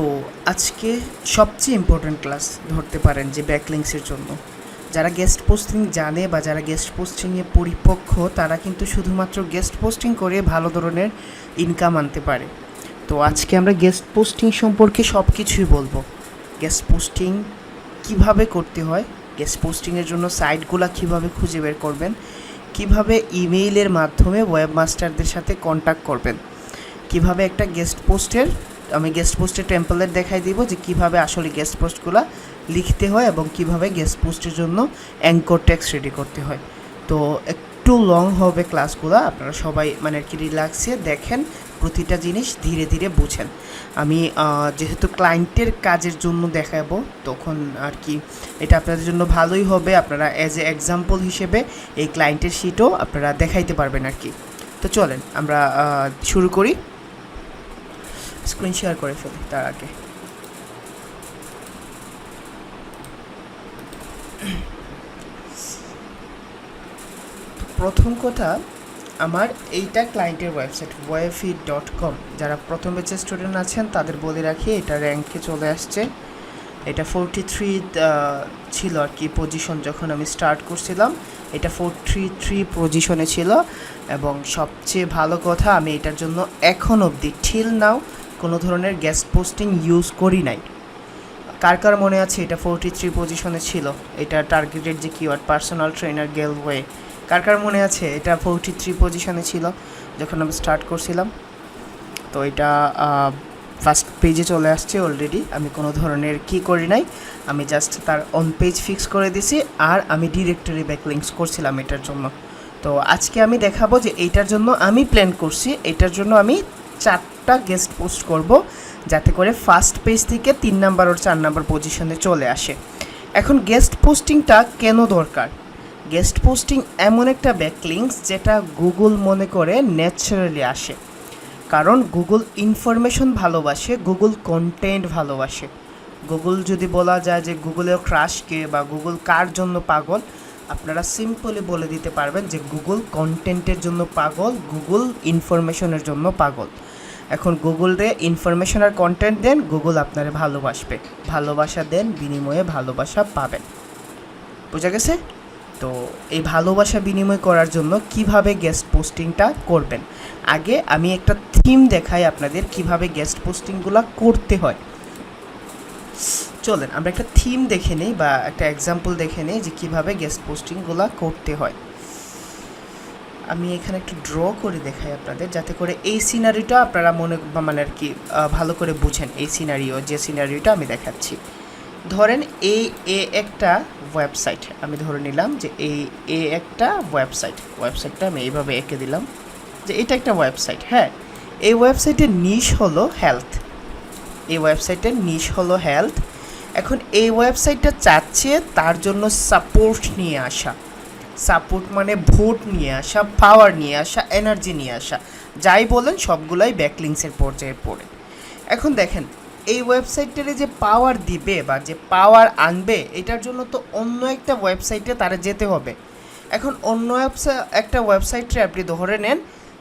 তো আজকে সবচেয়ে ইম্পর্ট্যান্ট ক্লাস ধরতে পারেন যে ব্যাকলিংসের জন্য। যারা গেস্ট পোস্টিং জানে বা যারা গেস্ট পোস্টিংয়ে পরিপক্ক তারা কিন্তু শুধুমাত্র গেস্ট পোস্টিং করে ভালো ধরনের ইনকাম আনতে পারে। তো আজকে আমরা গেস্ট পোস্টিং সম্পর্কে সব কিছুই বলবো। গেস্ট পোস্টিং কিভাবে করতে হয়, গেস্ট পোস্টিংয়ের জন্য সাইটগুলো কিভাবে খুঁজে বের করবেন, কিভাবে ইমেইলের মাধ্যমে ওয়েবমাস্টারদের সাথে কন্ট্যাক্ট করবেন, কিভাবে একটা আমি গেস্ট পোস্টের টেম্পলেট দেখাই দিব যে কিভাবে আসলে গেস্ট পোস্টগুলো লিখতে হয় এবং কিভাবে গেস্ট পোস্টের জন্য অ্যাঙ্কর টেক্সট রেডি করতে হয়। তো একটু লং হবে ক্লাসগুলো, আপনারা সবাই মানে আর কি রিল্যাক্সে দেখেন, প্রতিটা জিনিস ধীরে ধীরে বুঝেন। আমি যেহেতু ক্লায়েন্টের কাজের জন্য দেখাবো তখন আর কি এটা আপনাদের জন্য ভালোই হবে। আপনারা অ্যাজ এ এক্সাম্পল হিসেবে এই ক্লায়েন্টের শিটও আপনারা দেখাইতে পারবেন আর কি। তো চলেন আমরা শুরু করি। স্ক্রিন শেয়ার করে ফেলি তার আগে। প্রথম কথা, আমার এইটা ক্লায়েন্টের ওয়েবসাইট wayfeed.com। যারা প্রথম ব্যাচের স্টুডেন্ট আছেন তাদের বলে রাখি, এটা র্যাঙ্কে চলে আসছে। এটা 43 ছিল আর কি পজিশন যখন আমি স্টার্ট করছিলাম, এটা 43 পজিশনে ছিল। এবং সবচেয়ে ভালো কথা, আমি এটার জন্য এখন অবধি টিল নাও কোনো ধরনের গেস্ট পোস্টিং ইউজ করি নাই। কার কার মনে আছে এটা 43 পজিশনে ছিল? এটা টার্গেটেড যে কিওয়ার্ড পার্সোনাল ট্রেনার গেলওয়ে, কার কার মনে আছে এটা 43 পজিশনে ছিল যখন আমি স্টার্ট করছিলাম? তো এটা ফার্স্ট পেজে চলে আসছে অলরেডি। আমি কোনো ধরনের কি করি নাই, আমি জাস্ট তার অন পেজ ফিক্স করে দিছি, আর আমি ডিরেক্টরি ব্যাকলিংস করছিলাম এটার জন্য। তো আজকে আমি দেখাবো যে এইটার জন্য আমি প্ল্যান করছি, এটার জন্য আমি 4টা গেস্ট পোস্ট করব যাতে করে ফার্স্ট পেজ থেকে 3 নাম্বার ও 4 নাম্বার পজিশনে চলে আসে। এখন গেস্ট পোস্টিংটা কেন দরকার? গেস্ট পোস্টিং এমন একটা ব্যাকলিংস যেটা গুগল মনে করে ন্যাচারালি আসে, কারণ গুগল ইনফরমেশন ভালোবাসে, গুগল কন্টেন্ট ভালোবাসে। গুগল যদি বলা যায় যে গুগলের ক্রাশকে বা গুগল কার জন্য পাগল, আপনারা সিম্পলি বলে দিতে পারবেন যে গুগল কন্টেন্টের জন্য পাগল, গুগল ইনফরমেশনের জন্য পাগল। এখন গুগলে ইনফরমেশন আর কন্টেন্ট দেন, গুগল আপনারা ভালোবাসবে, ভালোবাসা দেন, বিনিময়ে ভালোবাসা পাবেন। বোঝা গেছে? তো এই ভালোবাসা বিনিময় করার জন্য কিভাবে গেস্ট পোস্টিংটা করবেন, আগে আমি একটা থিম দেখাই আপনাদের কিভাবে গেস্ট পোস্টিংগুলো করতে হয়। চলেন আমরা একটা থিম দেখে নিই বা একটা এক্সাম্পল দেখে নিই যে কিভাবে গেস্ট পোস্টিংগুলো করতে হয়। আমি এখানে একটু ড্র করে দেখাই আপনাদের, যাতে করে এই সিনারিটা আপনারা মানে আর কি ভালো করে বুঝেন। এই যে সিনারিওটা আমি দেখাচ্ছি, ধরেন একটা ওয়েবসাইট, আমি ধরে নিলাম যে একটা ওয়েবসাইটটা আমি এইভাবে এঁকে দিলাম যে এটা একটা ওয়েবসাইট। হ্যাঁ, এই ওয়েবসাইটের নিশ হলো হেলথ। এখন এই ওয়েবসাইটটা চাচ্ছে তার জন্য সাপোর্ট নিয়ে আসা, সাপোর্ট মানে ভোট নিয়ে আসা, পাওয়ার নিয়ে আসা, এনার্জি নিয়ে আসা, যাই বলেন সবগুলাই ব্যাকলিংসের পর্যায়ে পড়ে। এখন দেখেন, এই ওয়েবসাইটটারে যে পাওয়ার দিবে বা যে পাওয়ার আনবে, এটার জন্য তো অন্য একটা ওয়েবসাইটে তারা যেতে হবে। এখন অন্য একটা ওয়েবসাইটে আপনি ধরে নেন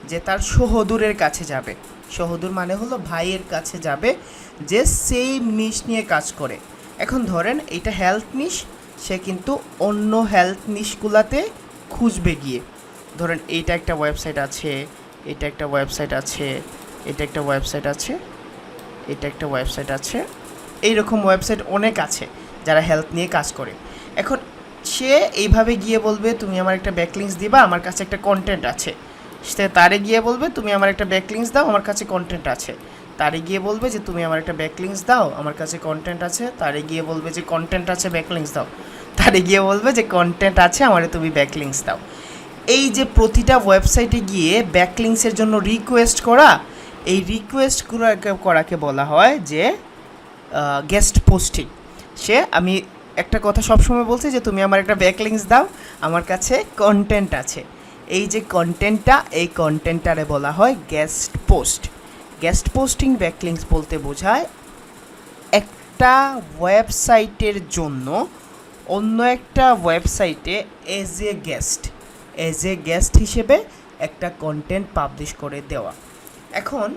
যে তার সহদূরের কাছে যাবে, সহদূর মানে হলো ভাইয়ের কাছে যাবে যে সেই নিশ নিয়ে কাজ করে। এখন ধরেন এইটা হেলথ নিশ, সে কিন্তু অন্য হেলথ নিশগুলাতে খুঁজবে গিয়ে। ধরেন এইটা একটা ওয়েবসাইট আছে, এটা একটা ওয়েবসাইট আছে, এটা একটা ওয়েবসাইট আছে, এটা একটা ওয়েবসাইট আছে, এইরকম ওয়েবসাইট অনেক আছে যারা হেলথ নিয়ে কাজ করে। এখন সে এইভাবে গিয়ে বলবে তুমি আমার একটা ব্যাকলিংস দিবা, আমার কাছে একটা কন্টেন্ট আছে। সে তারে গিয়ে বলবে তুমি আমার একটা ব্যাকলিংস দাও, আমার কাছে কন্টেন্ট আছে। তারে গিয়ে বলবে যে তুমি আমার একটা ব্যাকলিংস দাও, আমার কাছে কন্টেন্ট আছে। তারে গিয়ে বলবে যে কন্টেন্ট আছে, ব্যাকলিংস দাও। তারে গিয়ে বলবে যে কন্টেন্ট আছে, আমারে তুমি ব্যাকলিংস দাও। এই যে প্রতিটা ওয়েবসাইটে গিয়ে ব্যাকলিংসের জন্য রিকোয়েস্ট করা, এই রিকোয়েস্ট করাকে বলা হয় যে গেস্ট পোস্টিং। আমি একটা কথা সবসময় বলছি যে তুমি আমার একটা ব্যাকলিংস দাও, আমার কাছে কন্টেন্ট আছে। এই যে কন্টেন্টটা, এই কন্টেন্টটারে বলা হয় guest post. Guest posting backlinks বলতে বোঝায় একটা ওয়েবসাইটের জন্য অন্য একটা ওয়েবসাইটে এজ এ গেস্ট হিসেবে একটা কন্টেন্ট পাবলিশ করে দেওয়া। এখন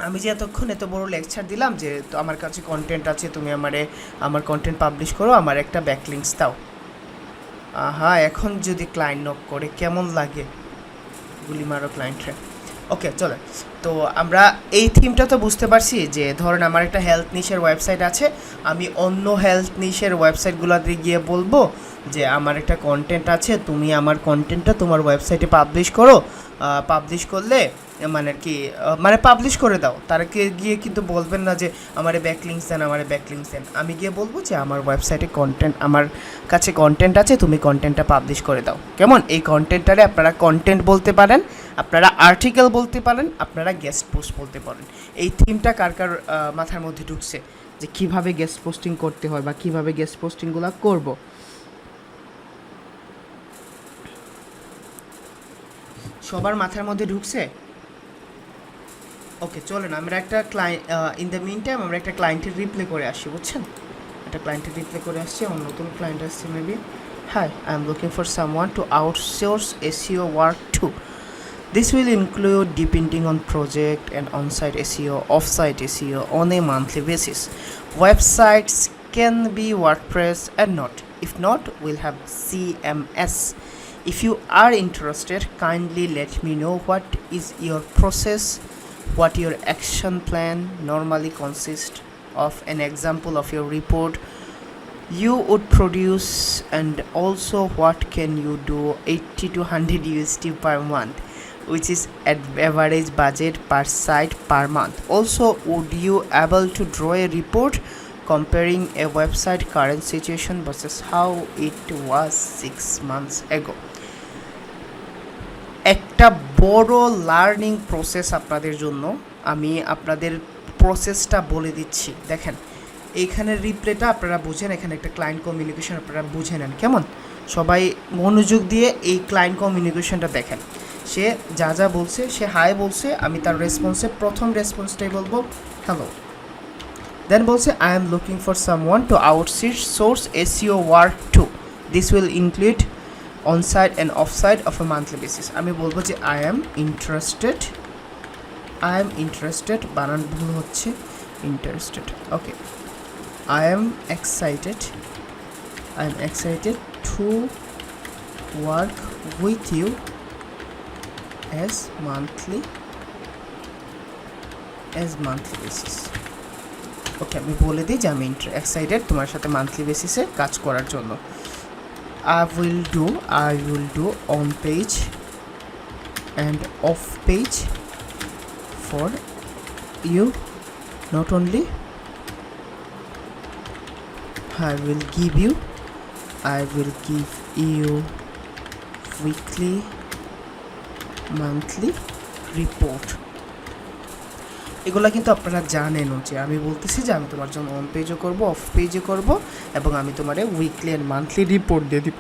আমি যে এতক্ষণ এত বড় লেকচার দিলাম যে তো আমার কাছে কন্টেন্ট আছে, তুমি আমার কন্টেন্ট পাবলিশ করো, আমার একটা ব্যাকলিংস দাও। হ্যাঁ, এখন যদি ক্লায়েন্ট নক করে কেমন লাগে, গুলি মারো ক্লায়েন্টরে। ওকে চলে, তো আমরা এই থিমটা তো বুঝতে পারছি যে ধরেন আমার একটা হেলথ নিশের ওয়েবসাইট আছে, আমি অন্য হেলথ নিশের ওয়েবসাইটগুলোতে গিয়ে বলবো যে আমার একটা কন্টেন্ট আছে, তুমি আমার কন্টেন্টটা তোমার ওয়েবসাইটে পাবলিশ করো। পাবলিশ করলে মানে কি মানে পাবলিশ করে দাও, তারকে গিয়ে কিন্তু বলবেন না যে আমারে ব্যাকলিংস দেন, আমারে ব্যাকলিংস দেন। আমি গিয়ে বলবো যে আমার ওয়েবসাইটে কন্টেন্ট, আমার কাছে কন্টেন্ট আছে, তুমি কন্টেন্টটা পাবলিশ করে দাও। কেমন? এই কন্টেন্টটারে আপনারা কন্টেন্ট বলতে পারেন, আপনারা আর্টিকেল বলতে পারেন, আপনারা গেস্ট পোস্ট বলতে পারেন। এই থিমটা কার কার মাথার মধ্যে ঢুকছে যে কিভাবে গেস্ট পোস্টিং করতে হয় বা কিভাবে গেস্ট পোস্টিংগুলো করব? সবার মাথার মধ্যে ঢুকছে? ওকে চলেন, আমরা একটা client in the meantime আমরা একটা ক্লায়েন্টের রিপ্লে করে আসি, বুঝছেন? একটা ক্লায়েন্টের রিপ্লে করে আসছি, আমার নতুন ক্লায়েন্ট আসছে maybe. Hi, I am looking for someone to outsource SEO work too. This will include depending on project and on-site SEO, off-site SEO on a monthly basis. Websites can be WordPress and not. If not, we'll have CMS. If you are interested, kindly let me know what is your process, what your action plan normally consists of, an example of your report you would produce, and also what can you do 80 to 100 USD per month, which is at average budget per site per month. Also, would you able to draw a report comparing a website current situation versus how it was 6 months ago? একটা বড় learning process আপনাদের জন্য, আমি আপনাদের প্রসেসটা বলে দিচ্ছি। দেখেন, এইখানের রিপ্লেটা আপনারা বুঝেন, এখানে একটা ক্লায়েন্ট কমিউনিকেশন আপনারা বুঝে নেন। কেমন? সবাই মনোযোগ দিয়ে এই ক্লায়েন্ট কমিউনিকেশনটা দেখেন। সে যা যা বলছে, সে হাই বলছে, আমি তার রেসপন্সে প্রথম রেসপন্সটাই বলবো হ্যালো। দেন বলছে I am looking for someone to outsource SEO work too. This will include on-site and off-site of a monthly basis. আমি বলবো যে I am interested, বানান ভুল হচ্ছে, interested. Okay. I am excited to work with you as monthly basis. ওকে, আমি বলে দিই যে আমি এক্সাইটেড তোমার সাথে মান্থলি বেসিসে কাজ করার জন্য। I will do on page and off page for you. Not only I will give you weekly, monthly report. এগুলো কিন্তু আপনারা জানেনও যে আমি বলতেছি যে আমি তোমার জন্য অন পেজও করবো, অফ পেজও করবো, এবং আমি তোমার উইকলি অ্যান্ড মান্থলি রিপোর্ট দিয়ে দিব।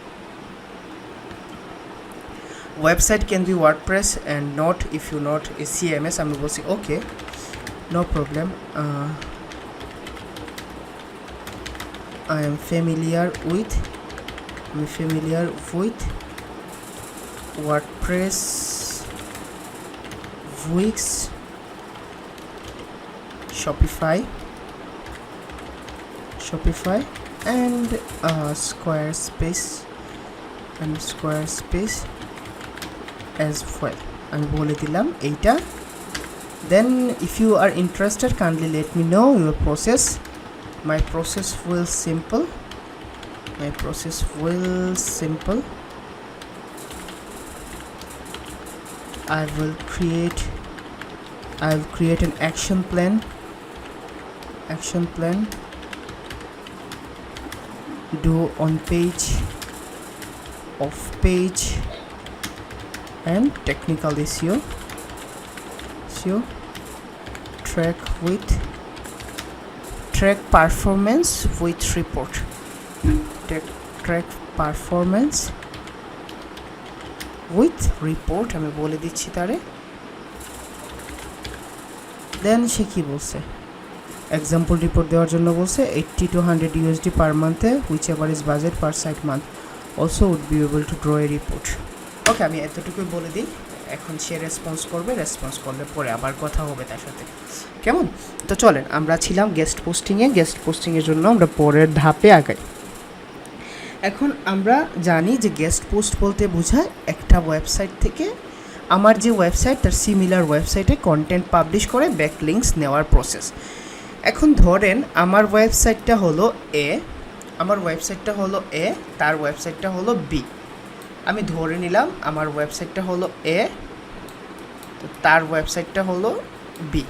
Website can be WordPress and not if you not a CMS। আমি বলছি okay, no problem, I am familiar with WordPress, Wix, Shopify and Squarespace as well. আমি বলে দিলাম এইটা। Then if you are interested, kindly let me know your process. My process will simple. I will create an action plan, do on page, off page and technical SEO, track performance with report, আমি বলে দিচ্ছি তারে। দেন সে কি বলছে, example report দেওয়ার জন্য বলছে 80 to 100 USD per মান্থে, whichever is budget per site month, also would be able to draw a report. Okay, আমি এতটুকুই বলে দিই। এখন সে রেসপন্স করলে পরে আবার কথা হবে তার সাথে, কেমন? তো চলেন, আমরা ছিলাম গেস্ট পোস্টিংয়ের জন্য আমরা পরের ধাপে আগাই। এখন আমরা জানি যে গেস্ট পোস্ট বলতে বোঝায় একটা ওয়েবসাইট থেকে আমার যে ওয়েবসাইট তার সিমিলার ওয়েবসাইটে কন্টেন্ট পাবলিশ করে ব্যাকলিংকস নেওয়ার প্রসেস। এখন ধরেন আমার ওয়েবসাইটটা হলো এ, তার ওয়েবসাইটটা হলো বি। আমি ধরে নিলাম আমার ওয়েবসাইটটা হলো এ, তো তার ওয়েবসাইটটা হলো বি।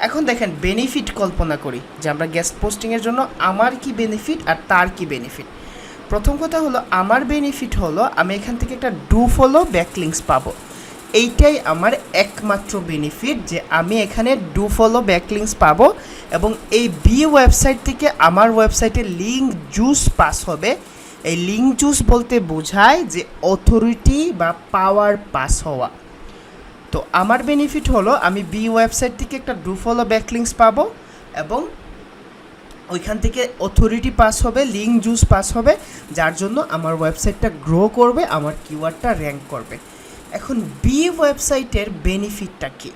এখন দেখেন বেনিফিট কল্পনা করি যে আমরা গেস্ট পোস্টিংয়ের জন্য আমার কি বেনিফিট আর তার কি বেনিফিট। প্রথম কথা হলো আমার বেনিফিট হলো আমি এখান থেকে একটা ডু ফলো ব্যাকলিংকস পাবো। এইটাই আমার একমাত্র বেনিফিট, যে আমি এখানে ডু ফলো ব্যাকলিংকস পাবো এবং এই বি ওয়েবসাইট থেকে আমার ওয়েবসাইটে লিঙ্ক জুস পাস হবে। এই লিঙ্ক জুস বলতে বোঝায় যে অথরিটি বা পাওয়ার পাস হওয়া। তো আমার বেনিফিট হলো আমি বি ওয়েবসাইট থেকে একটা ডু ফলো ব্যাকলিংকস পাবো এবং ওইখান থেকে অথরিটি পাস হবে, লিঙ্ক জুস পাস হবে, যার জন্য আমার ওয়েবসাইটটা গ্রো করবে, আমার কিওয়ার্ডটা র্যাঙ্ক করবে। এখন বি ওয়েবসাইটের বেনিফিটটা কি?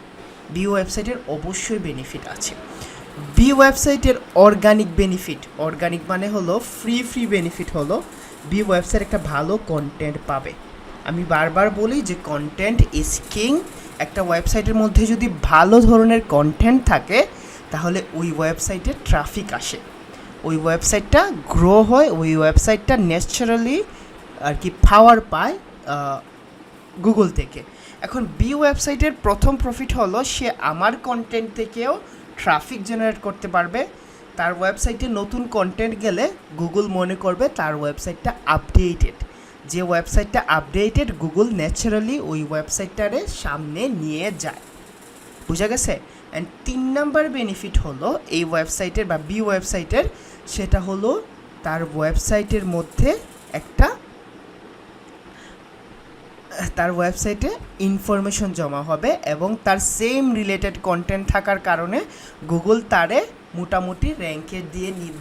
বি ওয়েবসাইটের অবশ্যই বেনিফিট আছে। বি ওয়েবসাইটের অর্গানিক মানে হলো ফ্রি বেনিফিট হলো বি ওয়েবসাইট একটা ভালো কন্টেন্ট পাবে। আমি বারবার বলি যে কন্টেন্ট ইজ কিং। একটা ওয়েবসাইটের মধ্যে যদি ভালো ধরনের কন্টেন্ট থাকে তাহলে ওই ওয়েবসাইটে ট্রাফিক আসে, ওই ওয়েবসাইটটা গ্রো হয়, ওই ওয়েবসাইটটা ন্যাচারালি আর কি পাওয়ার পায় গুগল থেকে। এখন বি ওয়েবসাইটের প্রথম প্রফিট হলো সে আমার কন্টেন্ট থেকেও ট্রাফিক জেনারেট করতে পারবে। তার ওয়েবসাইটে নতুন কন্টেন্ট গেলে গুগল মনে করবে তার ওয়েবসাইটটা আপডেটেড। যে ওয়েবসাইটটা আপডেটেড গুগল ন্যাচারালি ওই ওয়েবসাইটটারে সামনে নিয়ে যায়। বুঝা গেছে? অ্যান্ড 3 নাম্বার বেনিফিট হলো এই ওয়েবসাইটের বা বি ওয়েবসাইটের, সেটা হলো তার ওয়েবসাইটের মধ্যে তার ওয়েবসাইটে ইনফরমেশন জমা হবে এবং তার সেম রিলেটেড কন্টেন্ট থাকার কারণে গুগল তারে মোটামুটি র্যাঙ্কের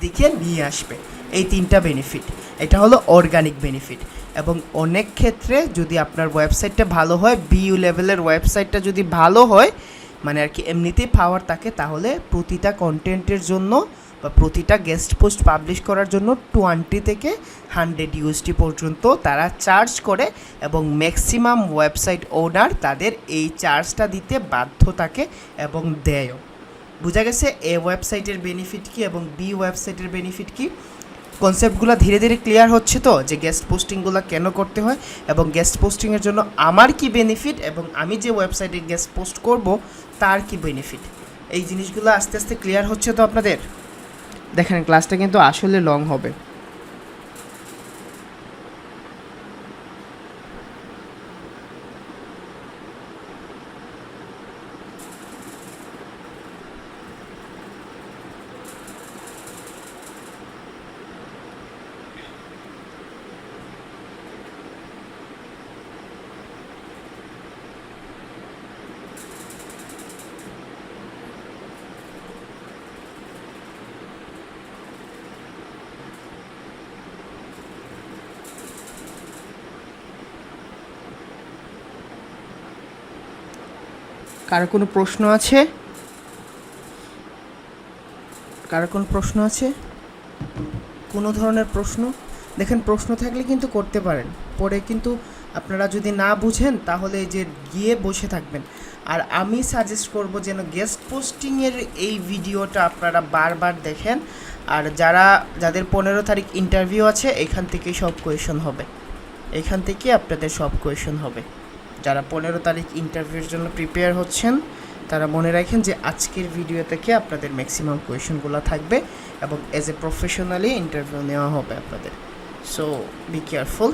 দিকে নিয়ে আসবে। এই 3টা বেনিফিট, এটা হলো অর্গানিক বেনিফিট। এবং অনেক ক্ষেত্রে যদি আপনার ওয়েবসাইটটা ভালো হয়, বি লেভেলের ওয়েবসাইটটা যদি ভালো হয়, মানে আর কি এমনিতেই পাওয়ার থাকে, তাহলে প্রতিটা কন্টেন্টের জন্য বা প্রতিটা গেস্ট পোস্ট পাবলিশ করার জন্য 20 থেকে 100 ইউএসডি পর্যন্ত তারা চার্জ করে এবং ম্যাক্সিমাম ওয়েবসাইট ওনার তাদের এই চার্জটা দিতে বাধ্য থাকে এবং দেয়ও। বোঝা গেছে এ ওয়েবসাইটের বেনিফিট কী এবং বি ওয়েবসাইটের বেনিফিট কী? কনসেপ্টগুলো ধীরে ধীরে ক্লিয়ার হচ্ছে তো, যে গেস্ট পোস্টিংগুলো কেন করতে হয় এবং গেস্ট পোস্টিংয়ের জন্য আমার কি বেনিফিট এবং আমি যে ওয়েবসাইটে গেস্ট পোস্ট করব তার কি বেনিফিট। এই জিনিসগুলো আস্তে আস্তে ক্লিয়ার হচ্ছে তো আপনাদের? দেখেন ক্লাসটা কিন্তু আসলে লং হবে। কারো কোনো প্রশ্ন আছে? কোনো ধরনের প্রশ্ন? দেখেন প্রশ্ন থাকলে কিন্তু করতে পারেন, পরে কিন্তু আপনারা যদি না বুঝেন তাহলে যে গিয়ে বসে থাকবেন। আর আমি সাজেস্ট করব যেন গেস্ট পোস্টিংয়ের এই ভিডিওটা আপনারা বারবার দেখেন। আর যাদের 15 তারিখ ইন্টারভিউ আছে এখান থেকেই সব কোয়েশন হবে, আপনাদের সব কোয়েশন হবে। যারা 15 তারিখ ইন্টারভিউর জন্য প্রিপেয়ার হচ্ছেন তারা মনে রাখেন যে আজকের ভিডিও থেকে আপনাদের ম্যাক্সিমাম কোয়েশনগুলো থাকবে এবং অ্যাজ এ প্রফেশনালি ইন্টারভিউ নেওয়া হবে আপনাদের। সো বি কেয়ারফুল,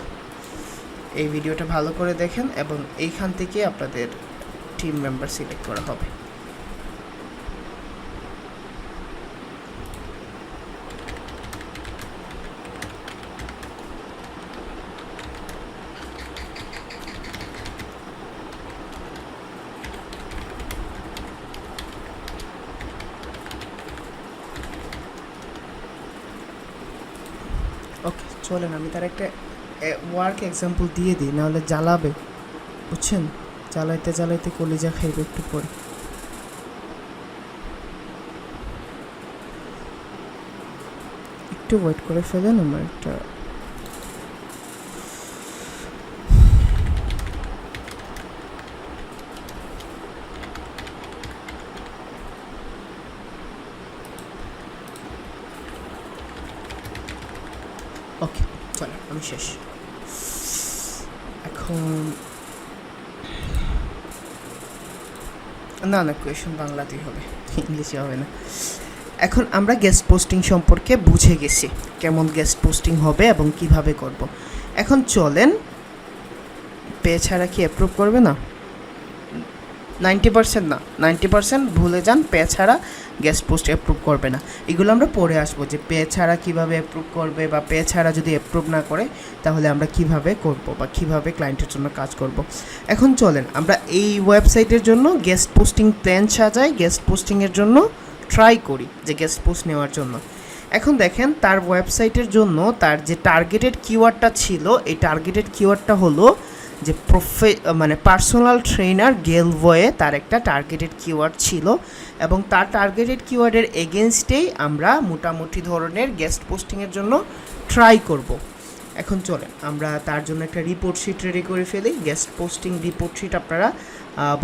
এই ভিডিওটা ভালো করে দেখেন এবং এইখান থেকে আপনাদের টিম মেম্বার সিলেক্ট করা হবে। ওকে চলেন আমি তার একটা ওয়ার্ক এক্সাম্পল দিয়ে দিই, নাহলে জ্বালাবে, বুঝছেন? চালাইতে চালাইতে কলিজা খাইবে একটু পরে। একটু ওয়েট করে ফেলেন, আমার একটা ওকে চলো আমি শেষ। এখন না না কোয়েশন বাংলাতেই হবে, ইংলিশে হবে না। এখন আমরা গেস্ট পোস্টিং সম্পর্কে বুঝে গেছি, কেমন গেস্ট পোস্টিং হবে এবং কিভাবে করব। এখন চলেন, পে ছাড়া কি অ্যাপ্রুভ করবে না? 90% না, 90% ভুলে যান, পে ছাড়া গেস্ট পোস্ট অ্যাপ্রুভ করবে না। এগুলো আমরা পরে আসবো যে পে ছাড়া কীভাবে অ্যাপ্রুভ করবে, বা পে ছাড়া যদি অ্যাপ্রুভ না করে তাহলে আমরা কিভাবে করব বা কিভাবে ক্লায়েন্টের জন্য কাজ করব। এখন চলেন আমরা এই ওয়েবসাইটের জন্য গেস্ট পোস্টিং প্ল্যান সাজাই, গেস্ট পোস্টিংয়ের জন্য ট্রাই করি যে গেস্ট পোস্ট নেওয়ার জন্য। এখন দেখেন তার ওয়েবসাইটের জন্য তার যে টার্গেটেড কিওয়ার্ডটা ছিল, এই টার্গেটেড কিওয়ার্ডটা হলো যে মানে পার্সোনাল ট্রেনার গেলভয়ে তার একটা টার্গেটেড কিওয়ার্ড ছিল, এবং তার টার্গেটেড কিওয়ার্ডের এগেনস্টেই আমরা মোটামুটি ধরনের গেস্ট পোস্টিংয়ের জন্য ট্রাই করব। এখন চলেন আমরা তার জন্য একটা রিপোর্ট শিট রেডি করে ফেলি। গেস্ট পোস্টিং রিপোর্ট শিট আপনারা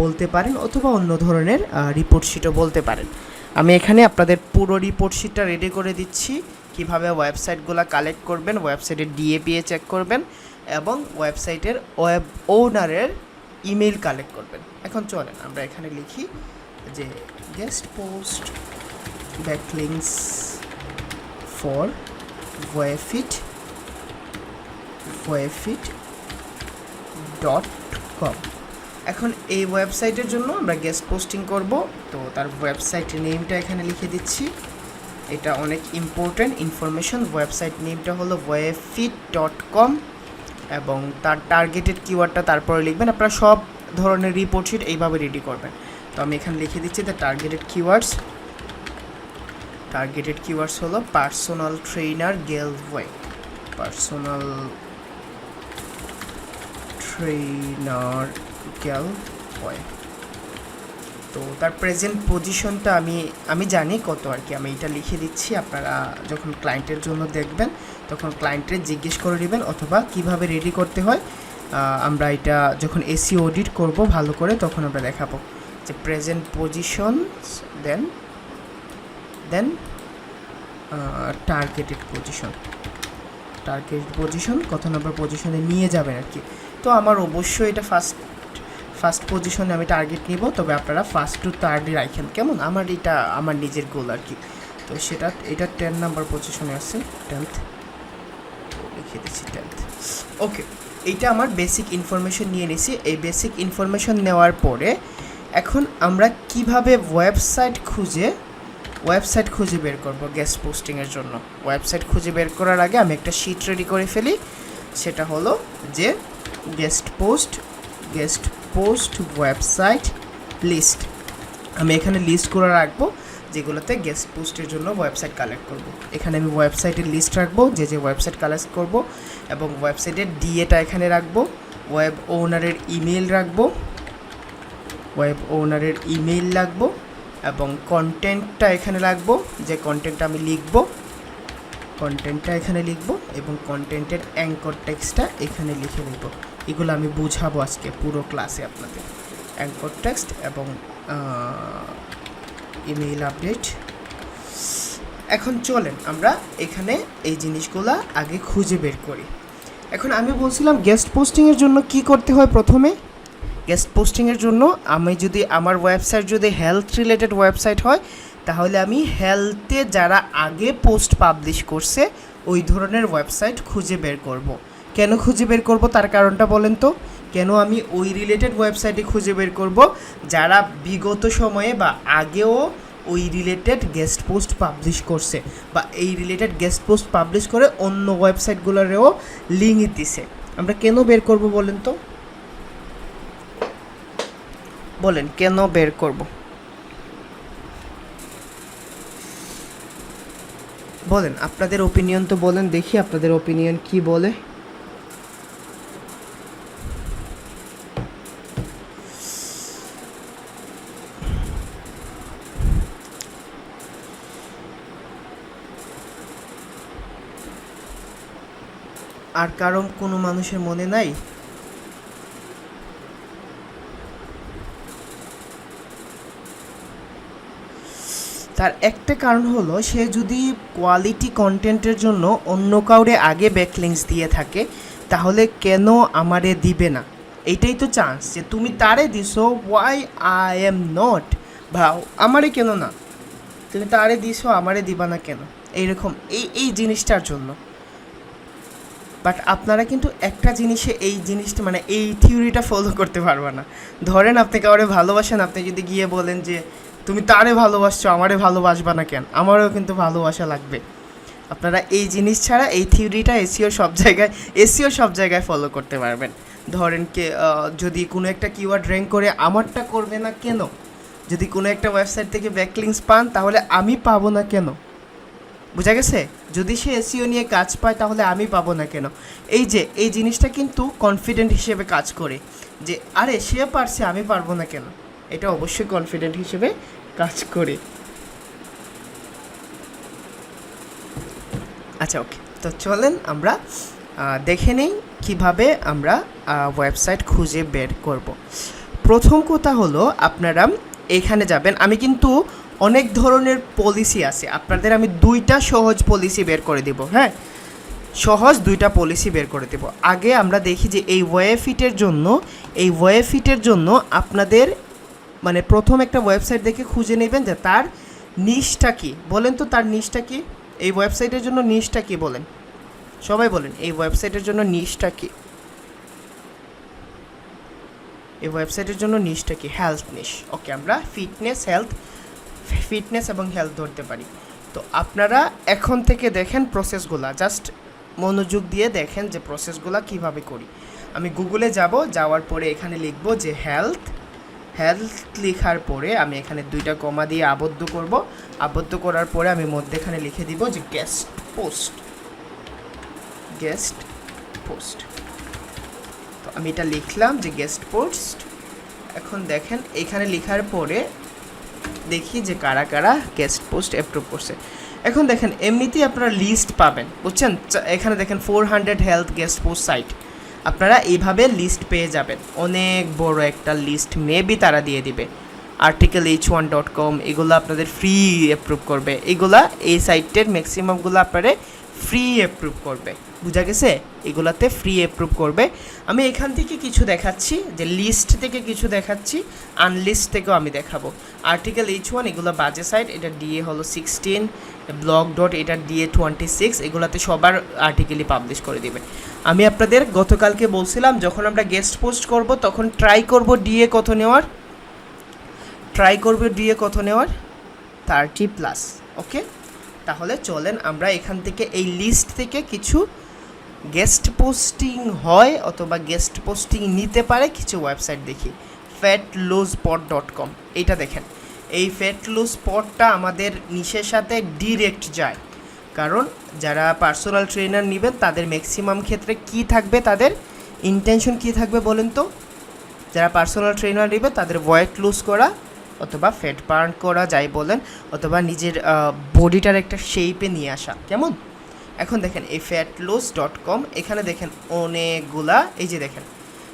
বলতে পারেন, অথবা অন্য ধরনের রিপোর্ট শিটও বলতে পারেন। আমি এখানে আপনাদের পুরো রিপোর্ট শিটটা রেডি করে দিচ্ছি, কিভাবে ওয়েবসাইটগুলো কালেক্ট করবেন, ওয়েবসাইটের ডিএপিএ চেক করবেন, এবং ওয়েবসাইটের ওয়েব ওনারের ইমেল কালেক্ট করবেন। এখন চলেন আমরা এখানে লিখি যে guest post backlinks for webfit.com। এখন এই ওয়েবসাইটের জন্য আমরা গেস্ট পোস্টিং করব, তো তার ওয়েবসাইটের নেমটা এখানে লিখে দিচ্ছি। এটা অনেক ইম্পর্ট্যান্ট ইনফরমেশন। ওয়েবসাইট নেমটা হলো webfit.com, এবং তার টার্গেটেড কিওয়ার্ডটা তারপরে লিখবেন। আপনারা সব ধরনের রিপোর্ট শিট এইভাবে রেডি করবেন। তো আমি এখানে লিখে দিচ্ছি দ্য টার্গেটেড কিওয়ার্ডস হলো পার্সোনাল ট্রেনার গেলভয়ে, পার্সোনাল ট্রেনার গেলভয়ে। তো তার প্রেজেন্ট পজিশনটা আমি জানি কত আর কি, আমি এটা লিখে দিচ্ছি। আপনারা যখন ক্লায়েন্টের জন্য দেখবেন তখন ক্লায়েন্টের জিজ্ঞেস করে নেবেন, অথবা কিভাবে রেডি করতে হয় আমরা এটা যখন এসি অডিট করব ভালো করে তখন আমরা দেখাবো যে প্রেজেন্ট পজিশন, দেন টার্গেটেড পজিশন কত নম্বর পজিশনে নিয়ে যাবেন আর কি। তো আমার অবশ্যই এটা ফার্স্ট পজিশনে আমি টার্গেট নিব, তবে আপনারা ফার্স্ট টু থার্ডে রাখেন, কেমন? এটা আমার নিজের গোল আর কি। তো এটা 10 নাম্বার পজিশনে আছে, 10th লিখে দিচ্ছি 10th। ওকে, এইটা আমার বেসিক ইনফরমেশন নিয়ে নিছি। এই বেসিক ইনফরমেশন নেওয়ার পরে এখন আমরা কিভাবে ওয়েবসাইট খুঁজে বের করব গেস্ট পোস্টিংয়ের জন্য। ওয়েবসাইট খুঁজে বের করার আগে আমি একটা শিট রেডি করে ফেলি, সেটা হলো যে গেস্ট পোস্ট ওয়েবসাইট লিস্ট। আমি এখানে লিস্ট করে রাখবো যেগুলোতে গেস্ট পোস্টের জন্য ওয়েবসাইট কালেক্ট করব। এখানে আমি ওয়েবসাইটের লিস্ট রাখবো, যে ওয়েবসাইট কালেক্ট করব, এবং ওয়েবসাইটের ডিএটা এখানে রাখবো, ওয়েব ওনারের ইমেল রাখবো, এবং কন্টেন্টটা এখানে রাখবো, যে কন্টেন্টটা আমি লিখবো এবং কন্টেন্টের অ্যাঙ্কর টেক্সটটা এখানে লিখে নেব। এগুলো আমি বুঝাবো আজকে পুরো ক্লাসে আপনাদের, অ্যাঙ্কর টেক্সট এবং ইমেইল আপডেট। এখন চলেন আমরা এখানে এই জিনিসগুলো আগে খুঁজে বের করি। এখন আমি বলছিলাম গেস্ট পোস্টিংয়ের জন্য কি করতে হয়। প্রথমে গেস্ট পোস্টিংয়ের জন্য আমার ওয়েবসাইট যদি হেলথ রিলেটেড ওয়েবসাইট হয়, তাহলে আমি হেলথে যারা আগে পোস্ট পাবলিশ করছে ওই ধরনের ওয়েবসাইট খুঁজে বের করব। কেন খুঁজে বের করব তার কারণটা বলেন তো। কেন আমি ওই রিলেটেড ওয়েবসাইটে খুঁজে বের করব যারা বিগত সময়ে বা আগেও ওই রিলেটেড গেস্ট পোস্ট পাবলিশ করছে, বা এই রিলেটেড গেস্ট পোস্ট পাবলিশ করে অন্য ওয়েবসাইটগুলোরেও লিঙ্ক দিছে। আমরা কেন বের করব বলেন তো, বলেন কেন বের করব? বলেন আপনাদের ওপিনিয়ন তো বলেন, দেখি আপনাদের ওপিনিয়ন কি বলে। আর কারণ কোনো মানুষের মনে নাই? তার একটা কারণ হলো সে যদি কোয়ালিটি কন্টেন্টের জন্য অন্য কাউরে আগে ব্যাকলিংস দিয়ে থাকে তাহলে কেন আমারে দিবে না? এইটাই তো চান্স যে তুমি তারে দিছো, ওয়াই আই এম নট। ভাও আমারে কেন না, তুমি তারে দিছো আমারে দিবা না কেন? এইরকম এই জিনিসটার জন্য। বাট আপনারা কিন্তু একটা জিনিসে এই জিনিসটা মানে এই থিওরিটা ফলো করতে পারবে না। ধরেন আপনি কাউরে ভালোবাসেন, আপনি যদি গিয়ে বলেন যে তুমি তারে ভালোবাসছো, আমারে ভালোবাসবা না কেন? আমারও কিন্তু ভালোবাসা লাগবে। আপনারা এই জিনিস ছাড়া এই থিওরিটা এসিও সব জায়গায় ফলো করতে পারবেন। ধরেন যদি কোনো একটা কিওয়ার্ড র্যাঙ্ক করে আমারটা করবে না কেন? যদি কোনো একটা ওয়েবসাইট থেকে ব্যাকলিংস পান তাহলে আমি পাবো না কেন? বোঝা গেছে? যদি সে এসিও নিয়ে কাজ পায় তাহলে আমি পাবো না কেন? এই জিনিসটা কিন্তু কনফিডেন্ট হিসেবে কাজ করে, যে আরে সে পারছে আমি পারবো না কেন। এটা অবশ্যই কনফিডেন্ট হিসেবে কাজ করে। আচ্ছা, ওকে, তো চলেন আমরা দেখে নেই কীভাবে আমরা ওয়েবসাইট খুঁজে বের করব। প্রথম কথা হলো আপনারা এখানে যাবেন। আমি কিন্তু অনেক ধরনের পলিসি আছে, আপনাদের আমি 2টা সহজ পলিসি বের করে দেব। হ্যাঁ, সহজ 2টা পলিসি বের করে দেব। আগে আমরা দেখি যে এই ওয়েবসাইটের জন্য আপনাদের মানে প্রথম একটা ওয়েবসাইট দেখে খুঁজে নেবেন যে তার নিশটা কী। বলেন তো তার নিশটা কী? এই ওয়েবসাইটের জন্য নিশটা কী বলেন? সবাই বলেন, এই ওয়েবসাইটের জন্য নিশটা কী? এই ওয়েবসাইটের জন্য নিশটা কি? হেলথ নিশ। ওকে, আমরা ফিটনেস এবং হেলথ ধরতে পারি। তো আপনারা এখন থেকে দেখেন প্রসেসগুলো, জাস্ট মনোযোগ দিয়ে দেখেন যে প্রসেসগুলো কিভাবে করি। আমি গুগলে যাওয়ার পরে এখানে লিখব যে হেলথ লেখার পরে আমি এখানে 2টা কমা দিয়ে আবদ্ধ করার পরে আমি মধ্যেখানে লিখে দিব যে গেস্ট পোস্ট। তো আমি এটা লিখলাম যে গেস্ট পোস্ট। এখন দেখেন এখানে লেখার পরে দেখি যে কারা কারা গেস্ট পোস্ট অ্যাপ্রুভ করছে। এখন দেখেন এমনিতেই আপনারা লিস্ট পাবেন, বুঝছেন? এখানে দেখেন 400 হেলথ গেস্ট পোস্ট সাইট। আপনারা এইভাবে লিস্ট পেয়ে যাবেন, অনেক বড় একটা লিস্ট মেবি তারা দিয়ে দিবে। articleh1.com এগুলো আপনাদের ফ্রি অ্যাপ্রুভ করবে। এই সাইটের ম্যাক্সিমামগুলো আপনারা ফ্রি অ্যাপ্রুভ করবে। বুঝা গেছে? এগুলাতে ফ্রি অ্যাপ্রুভ করবে। আমি এখান থেকে কিছু দেখাচ্ছি, যে লিস্ট থেকে কিছু দেখাচ্ছি, আনলিস্ট থেকেও আমি দেখাবো। articleh1 এগুলো বাজে সাইট, এটা ডিএ হলো 16, ব্লগ ডট এটা ডিএ 26, এগুলাতে সবার আর্টিকেলই পাবলিশ করে দিবে। আমি আপনাদের গতকালকে বলছিলাম যখন আমরা গেস্ট পোস্ট করব তখন ট্রাই করব ডিএ কত নেওয়ার 30+। ওকে, তাহলে চলেন আমরা এখান থেকে এই লিস্ট থেকে কিছু গেস্ট পোস্টিং হয় অথবা গেস্ট পোস্টিং নিতে পারে কিছু ওয়েবসাইট দেখি। fatlosepot.com, এইটা দেখেন। এই fatlosepot.টা আমাদের নিশের সাথে ডিরেক্ট যায়, কারণ যারা পার্সোনাল ট্রেনার নেবেন তাদের ম্যাক্সিমাম ক্ষেত্রে কি থাকবে, তাদের ইন্টেনশন কি থাকবে বলেন তো? যারা পার্সোনাল ট্রেনার নেবে তাদের ওয়েট লুজ করা অথবা ফ্যাট বার্ন করা, যাই বলেন, অথবা নিজের বডিটার একটা শেপে নিয়ে আসা, কেমন? এখন দেখেন এই fatlose.com, এখানে দেখেন অনেকগুলা, এই যে দেখেন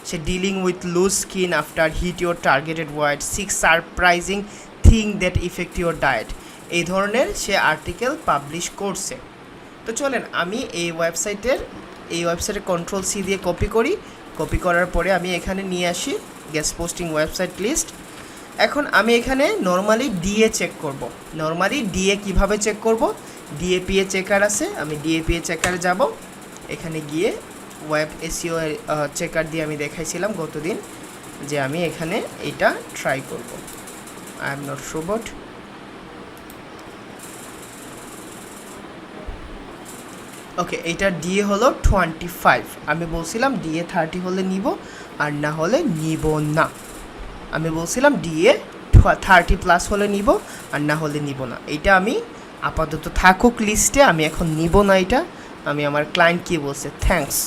সে dealing with loose skin after hit your targeted weight, 6 surprising thing that effect your diet, এই ধরনের সে আর্টিকেল পাবলিশ করছে। তো চলেন আমি এই ওয়েবসাইটে Ctrl+C দিয়ে কপি করার পরে আমি এখানে নিয়ে আসি গেস্ট পোস্টিং ওয়েবসাইট লিস্ট। এখন আমি এখানে নর্মালি ডিএ চেক করব। ডিএ কীভাবে চেক করব? ডিএপিএ চেকার আছে, আমি ডিএপিএ চেকারে যাব। এখানে গিয়ে ওয়েব এসইও চেকার দিয়ে আমি দেখাইছিলাম গতদিন যে আমি এখানে এটা ট্রাই করব। I am not robot. Okay, এটা ডিএ হলো 25। আমি বলছিলাম ডিএ 30 হলে নিব, আর না হলে নিব না। আমি বলছিলাম ডিএ 30+ হলে নিব, আর না হলে নিব না। এটা আমি আপাতত থাকুক লিস্টে, আমি এখন নিব না এটা। আমি আমার ক্লায়েন্ট কি বলছে, thanks.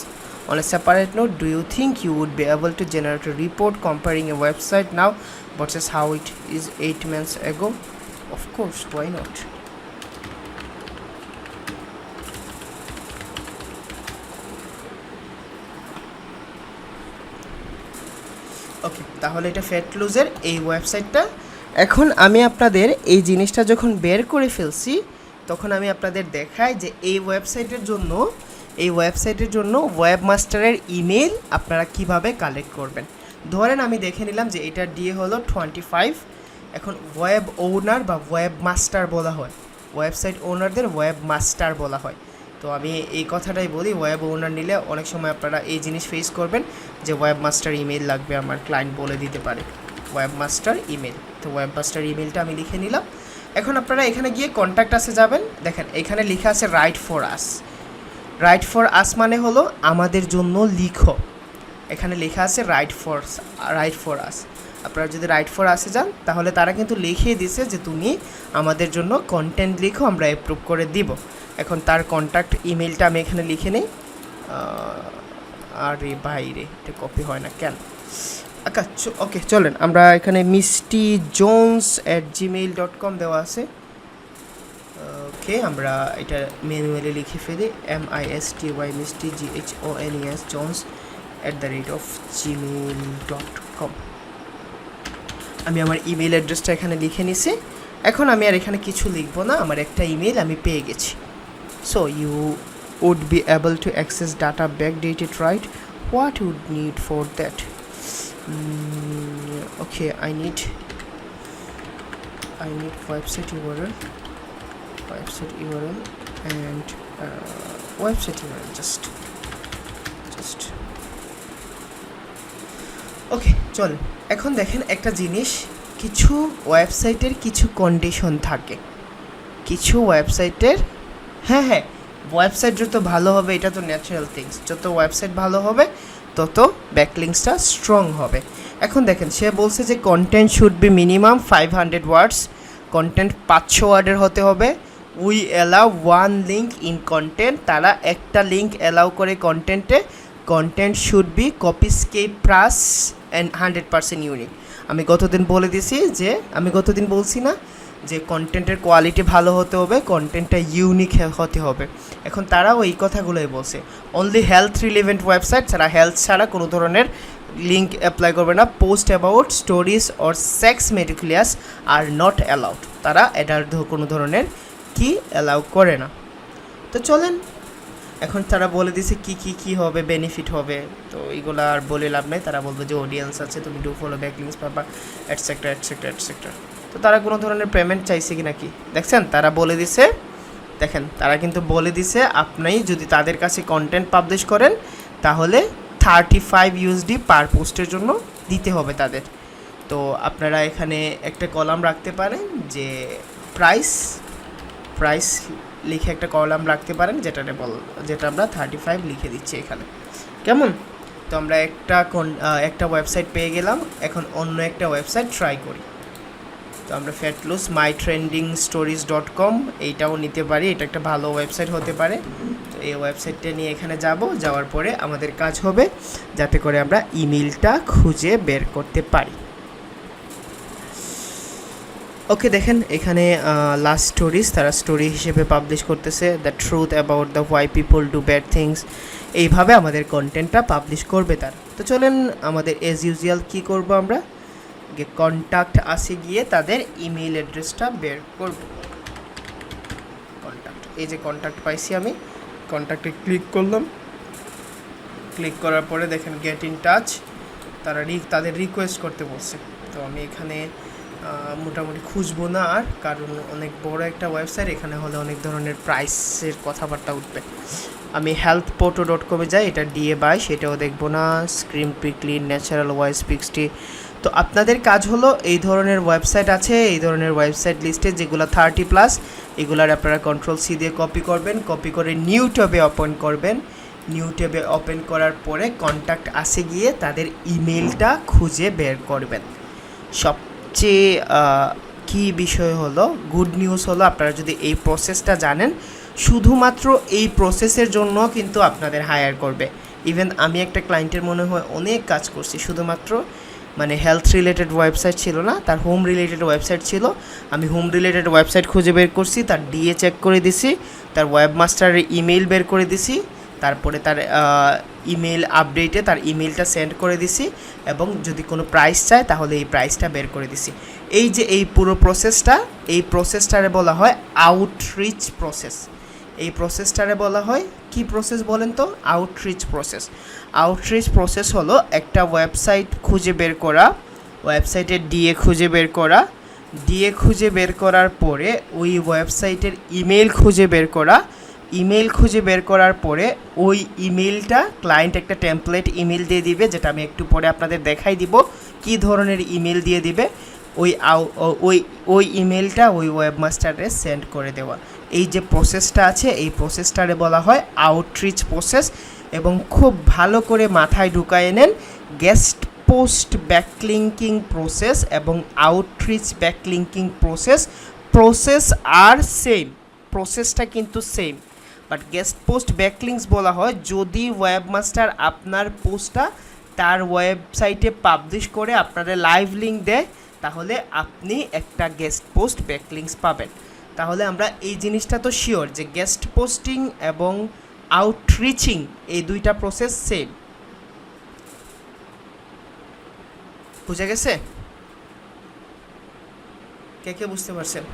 On a separate note, do you think you would be able to generate a report comparing a website now versus how it is 8 months ago? Of course, why not? ওকে, তাহলে এটা fat লুজের এই ওয়েবসাইটটা। এখন আমি আপনাদের এই জিনিসটা যখন বের করে ফেলছি তখন আমি আপনাদের দেখাই যে এই ওয়েবসাইটের জন্য ওয়েবমাস্টারের ইমেল আপনারা কিভাবে কালেক্ট করবেন। ধরেন আমি দেখে নিলাম যে এটা দিয়ে হলো 25। এখন ওয়েব ওনার বা ওয়েব মাস্টার বলা হয়, ওয়েবসাইট ওনারদের ওয়েব মাস্টার বলা হয়। তো আমি এই কথাটাই বলি, ওয়েব ওনার নিলে অনেক সময় আপনারা এই জিনিস ফেস করবেন যে ওয়েব মাস্টার ইমেল লাগবে, আমার ক্লায়েন্ট বলে দিতে পারে ওয়েব মাস্টার ইমেল। তো ওয়েব মাস্টার ইমেলটা আমি লিখে নিলাম। এখন আপনারা এখানে গিয়ে কন্ট্যাক্ট আসে যাবেন, দেখেন এখানে লেখা আছে right for us. Right for us মানে হলো আমাদের জন্য লিখো, এখানে লেখা আছে রাইট ফর আস। আপনারা যদি রাইট ফর আসে যান তাহলে তারা কিন্তু লিখিয়ে দিছে যে তুমি আমাদের জন্য কন্টেন্ট লিখো, আমরা অ্যাপ্রুভ করে দিব। এখন তার কন্ট্যাক্ট ইমেলটা আমি এখানে লিখে নিই। আরে বাইরে এটা কপি হয় না কেন? আচ্ছা ওকে, চলেন আমরা এখানে mistyjones@gmail.com দেওয়া আছে। ওকে, আমরা এটা ম্যানুয়ালি লিখে ফেলি, MISTY মিষ্টি GHONES jones@gmail.com। আমি আমার ইমেল অ্যাড্রেসটা এখানে লিখে নিছি। এখন আমি আর এখানে কিছু লিখবো না, আমার একটা ইমেল আমি পেয়ে গেছি। So you would be able to access data backdated, right? What would need for that? Okay, I need website URL and website URL just ওকে চল। এখন দেখেন একটা জিনিস, কিছু ওয়েবসাইটের কিছু কন্ডিশন থাকে, কিছু ওয়েবসাইটের হ্যাঁ ওয়েবসাইট যত ভালো হবে এটা তো ন্যাচারাল থিংস, যত ওয়েবসাইট ভালো হবে তত ব্যাকলিংসটা স্ট্রং হবে। এখন দেখেন সে বলছে যে content should be minimum 500 words, content 500 ওয়ার্ডের হতে হবে। We allow one link in content, তারা একটা লিঙ্ক অ্যালাউ করে কন্টেন্টে। Content should be copyscape plus and 100% unique. আমি গতদিন বলছি না যে কন্টেন্টের কোয়ালিটি ভালো হতে হবে, কন্টেন্টটা ইউনিক হতে হবে। এখন তারাও এই কথাগুলোই বলছে। অনলি হেলথ রিলেভেন্ট ওয়েবসাইট, যারা হেলথ ছাড়া কোনো ধরনের লিঙ্ক অ্যাপ্লাই করবে না। Post about stories or sex meticulous are not allowed, তারা এটার কোনো ধরনের কি অ্যালাউ করে না। তো চলেন, এখন তারা বলে দিছে কি হবে, বেনিফিট হবে। তো এইগুলো আর বলে লাভ নেই, তারা বলবে যে অডিয়েন্স আছে, তুমি ডু ফলো ব্যাকলিংস পাবা এটসেট্রা। তো তারা কোনো ধরনের পেমেন্ট চাইছে কি নাকি দেখছেন, তারা বলে দিছে, দেখেন তারা কিন্তু বলে দিছে আপনি যদি তাদের কাছে কন্টেন্ট পাবলিশ করেন তাহলে 35 USD পার পোস্টের জন্য দিতে হবে তাদের। তো আপনারা এখানে একটা কলাম রাখতে পারেন যে প্রাইস লিখে একটা কলাম রাখতে পারেন, যেটা আমরা 35 লিখে দিচ্ছি এখানে, কেমন? তো আমরা একটা ওয়েবসাইট পেয়ে গেলাম, এখন অন্য একটা ওয়েবসাইট ট্রাই করি। তো আমরা ফ্যাটলুস mytrendingstories.com এইটাও নিতে পারি, এটা একটা ভালো ওয়েবসাইট হতে পারে। তো এই ওয়েবসাইটটা নিয়ে এখানে যাওয়ার পরে আমাদের কাজ হবে যাতে করে আমরা ইমেলটা খুঁজে বের করতে পারি। ওকে, দেখেন এখানে লাস্ট স্টোরিজ তারা স্টোরি হিসেবে পাবলিশ করতেছে, the truth about the why people do bad things. এইভাবে আমাদের কন্টেন্টটা পাবলিশ করবে তারা। তো চলেন আমাদের এজ ইউজুয়াল কী করব, আমরা কন্ট্যাক্ট আসে গিয়ে তাদের ইমেল অ্যাড্রেসটা বের করব। কন্ট্যাক্ট, এই যে কন্ট্যাক্ট পাইছি, আমি কন্ট্যাক্টে ক্লিক করলাম। ক্লিক করার পরে দেখেন গেট ইন টাচ, তাদের রিকোয়েস্ট করতে বলছে। তো আমি এখানে মোটামুটি খুঁজবো না আর, কারণ অনেক বড় একটা ওয়েবসাইট, এখানে হলে অনেক ধরনের প্রাইসের কথাবার্তা উঠবে। আমি healthpoto.com যাই, এটা DA বাই, সেটাও দেখবো না। স্ক্রিন পিকলি, ন্যাচারাল ভয়েস 60। তো আপনাদের কাজ হলো এই ধরনের ওয়েবসাইট আছে, এই ধরনের ওয়েবসাইট লিস্টে যেগুলো 30+, এগুলার আপনারা Ctrl+C দিয়ে কপি করবেন, কপি করে নিউ ট্যাবে ওপেন করবেন। নিউ ট্যাবে ওপেন করার পরে কন্ট্যাক্ট আসে গিয়ে তাদের ইমেলটা খুঁজে বের করবেন। সবচেয়ে কী বিষয় হলো, গুড নিউজ হলো, আপনারা যদি এই প্রসেসটা জানেন, শুধুমাত্র এই প্রসেসের জন্য কিন্তু আপনাদের হায়ার করবে। ইভেন আমি একটা ক্লায়েন্টের মনে হয় অনেক কাজ করছি, শুধুমাত্র মানে হেলথ রিলেটেড ওয়েবসাইট ছিল না, তার হোম রিলেটেড ওয়েবসাইট ছিল। আমি হোম রিলেটেড ওয়েবসাইট খুঁজে বের করছি, তার DA চেক করে দিছি, তার ওয়েবমাস্টারের ইমেল বের করে দিছি, তারপরে তার ইমেল আপডেটে তার ইমেলটা সেন্ড করে দিছি এবং যদি কোনো প্রাইস চায় তাহলে এই প্রাইসটা বের করে দিছি। এই যে এই পুরো প্রসেসটা, এই প্রসেসটারে বলা হয় আউটরিচ প্রসেস। এই প্রসেসটারে বলা হয় কি প্রসেস বলেন তো? Outreach process. আউটরিচ প্রসেস হলো একটা ওয়েবসাইট খুঁজে বের করা, ওয়েবসাইটের ডিএ খুঁজে বের করা, ডিএ খুঁজে বের করার পরে ওই ওয়েবসাইটের ইমেল খুঁজে বের করা, ইমেল খুঁজে বের করার পরে ওই ইমেলটা ক্লায়েন্ট একটা টেমপ্লেট ইমেল দিয়ে দিবে, যেটা আমি একটু পরে আপনাদের দেখাই দিব কী ধরনের ইমেল দিয়ে দিবে। ওই ইমেলটা ওই ওয়েবমাস্টারে সেন্ড করে দেওয়া। এই যে প্রসেসটা আছে এই প্রসেসটারে বলা হয় আউটরিচ প্রসেস। এবং খুব ভালো করে মাথায় ঢুকায় নেন, গেস্ট পোস্ট ব্যাকলিঙ্কিং প্রসেস এবং আউটরিচ ব্যাকলিঙ্কিং প্রসেস আর সেম, প্রসেসটা কিন্তু same, but guest post backlinks বলা হয় যদি ওয়েবমাস্টার আপনার পোস্টটা তার ওয়েবসাইটে পাবলিশ করে আপনাদের লাইভ লিঙ্ক দেয়, তাহলে আপনি একটা গেস্ট পোস্ট ব্যাকলিঙ্কস পাবেন। তাহলে আমরা এই জিনিসটা তো শিওর যে গেস্ট পোস্টিং এবং আউটরিচিং এই দুইটা প্রসেস সেম। বুঝে গেছে? কে কে বুঝতে পারছেন?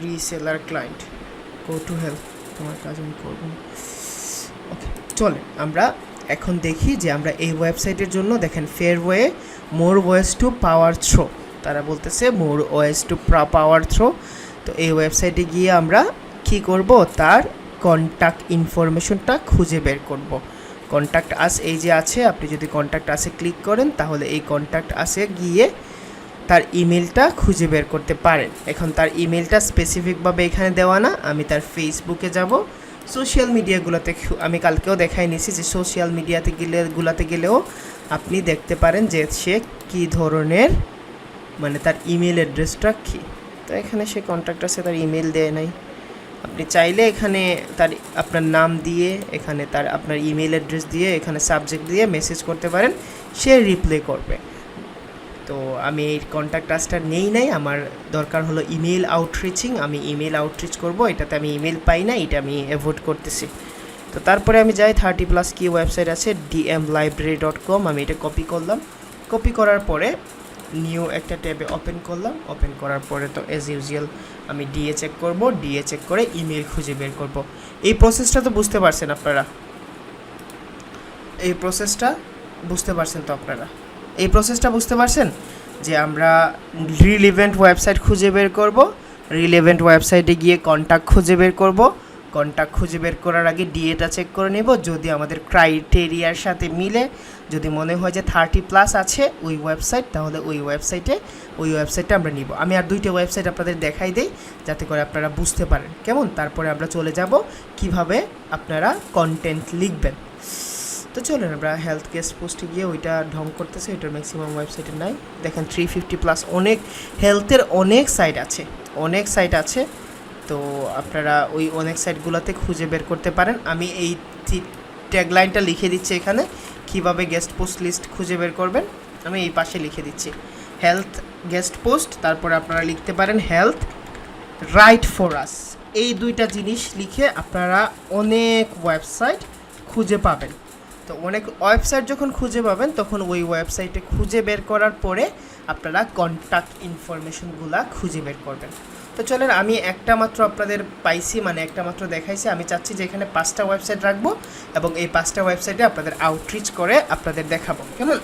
Reseller client, go to help, তোমার কাজ আমি করবো। ওকে, চলে আমরা এখন দেখি যে আমরা এই ওয়েবসাইটের জন্য দেখেন ফেয়ারওয়ে মোর ওয়েস টু পাওয়ার থ্রো, তারা বলতেছে মোর ওয়েস টু পাওয়ার থ্রো। তো এই ওয়েবসাইটে গিয়ে আমরা কি করব, তার কন্ট্যাক্ট ইনফরমেশনটা খুঁজে বের করব। কন্ট্যাক্ট আস এই যে আছে, আপনি যদি কন্ট্যাক্ট আসে ক্লিক করেন তাহলে এই কন্ট্যাক্ট আসে গিয়ে তার ইমেলটা খুঁজে বের করতে পারেন। এখন তার ইমেলটা স্পেসিফিকভাবে এখানে দেওয়া না, আমি তার ফেসবুকে যাব, সোশ্যাল মিডিয়াগুলোতে আমি কালকেও দেখাই নিয়েছি যে সোশ্যাল মিডিয়াতে গেলেও আপনি দেখতে পারেন যে সে কী ধরনের, মানে তার ইমেল অ্যাড্রেসটা কী। তো এখানে সে কন্ট্যাক্ট আছে, তার ইমেল দেয় নাই। আপনি চাইলে এখানে তার আপনার নাম দিয়ে, এখানে তার আপনার ইমেল অ্যাড্রেস দিয়ে, এখানে সাবজেক্ট দিয়ে মেসেজ করতে পারেন, সে রিপ্লাই করবে। তো আমি এই কন্ট্যাক্ট আসটা নেই নাই, আমার দরকার হলো ইমেল আউটরিচিং, আমি ইমেল আউটরিচ করব, এটাতে আমি ইমেল পাই না, এটা আমি অ্যাভয়েড করতেছি। তো তারপরে আমি যাই 30+ কি ওয়েবসাইট আছে dmlibrary.com, আমি এটা কপি করলাম, কপি করার পরে নিউ একটা ট্যাবে ওপেন করলাম, ওপেন করার পরে তো অ্যাজ ইউজুয়াল আমি ডিএ চেক করব, ডিএ চেক করে ইমেল খুঁজে বের করব। এই প্রসেসটা তো বুঝতে পারছেন আপনারা? এই প্রসেসটা বুঝতে পারছেন তো আপনারা? এই প্রসেসটা বুঝতে পারছেন যে আমরা রিলেভেন্ট ওয়েবসাইট খুঁজে বের করব, রিলেভেন্ট ওয়েবসাইটে গিয়ে কন্ট্যাক্ট খুঁজে বের করব, কন্ট্যাক্ট খুঁজে বের করার আগে ডিএটা চেক করে নেব, যদি আমাদের ক্রাইটেরিয়ার সাথে মিলে, যদি মনে হয় যে 30+ আছে ওই ওয়েবসাইট, তাহলে ওই ওয়েবসাইটটা আমরা নিব। আমি আর দুইটা ওয়েবসাইট আপনাদের দেখাই দেই যাতে করে আপনারা বুঝতে পারেন, কেমন? তারপরে আমরা চলে যাব কিভাবে আপনারা কন্টেন্ট লিখবেন। তো চলেন আমরা হেলথ গেস্ট পোস্টে গিয়ে, ওইটা ঢং করতেছে, ওইটার ম্যাক্সিমাম ওয়েবসাইটে নাই। দেখেন 350+, অনেক হেলথের অনেক সাইট আছে, তো আপনারা ওই অনেক সাইটগুলোতে খুঁজে বের করতে পারেন। আমি এই ট্যাগলাইনটা লিখে দিচ্ছি এখানে, কিভাবে গেস্ট পোস্ট লিস্ট খুঁজে বের করবেন আমি এই পাশে লিখে দিচ্ছি, হেলথ গেস্ট পোস্ট, তারপরে আপনারা লিখতে পারেন হেলথ রাইট ফর আস। এই দুইটা জিনিস লিখে আপনারা অনেক ওয়েবসাইট খুঁজে পাবেন। তো অনেক ওয়েবসাইট যখন খুঁজে পাবেন তখন ওই ওয়েবসাইটে খুঁজে বের করার পরে আপনারা কন্ট্যাক্ট ইনফরমেশনগুলো খুঁজে বের করবেন। তো চলেন আমি একটা মাত্র আপনাদের পাইছি, মানে একটা মাত্র দেখাইছি, আমি চাচ্ছি যে এখানে 5টা ওয়েবসাইট রাখবো এবং এই 5টা ওয়েবসাইটে আপনাদের আউটরিচ করে আপনাদের দেখাবো, কেমন?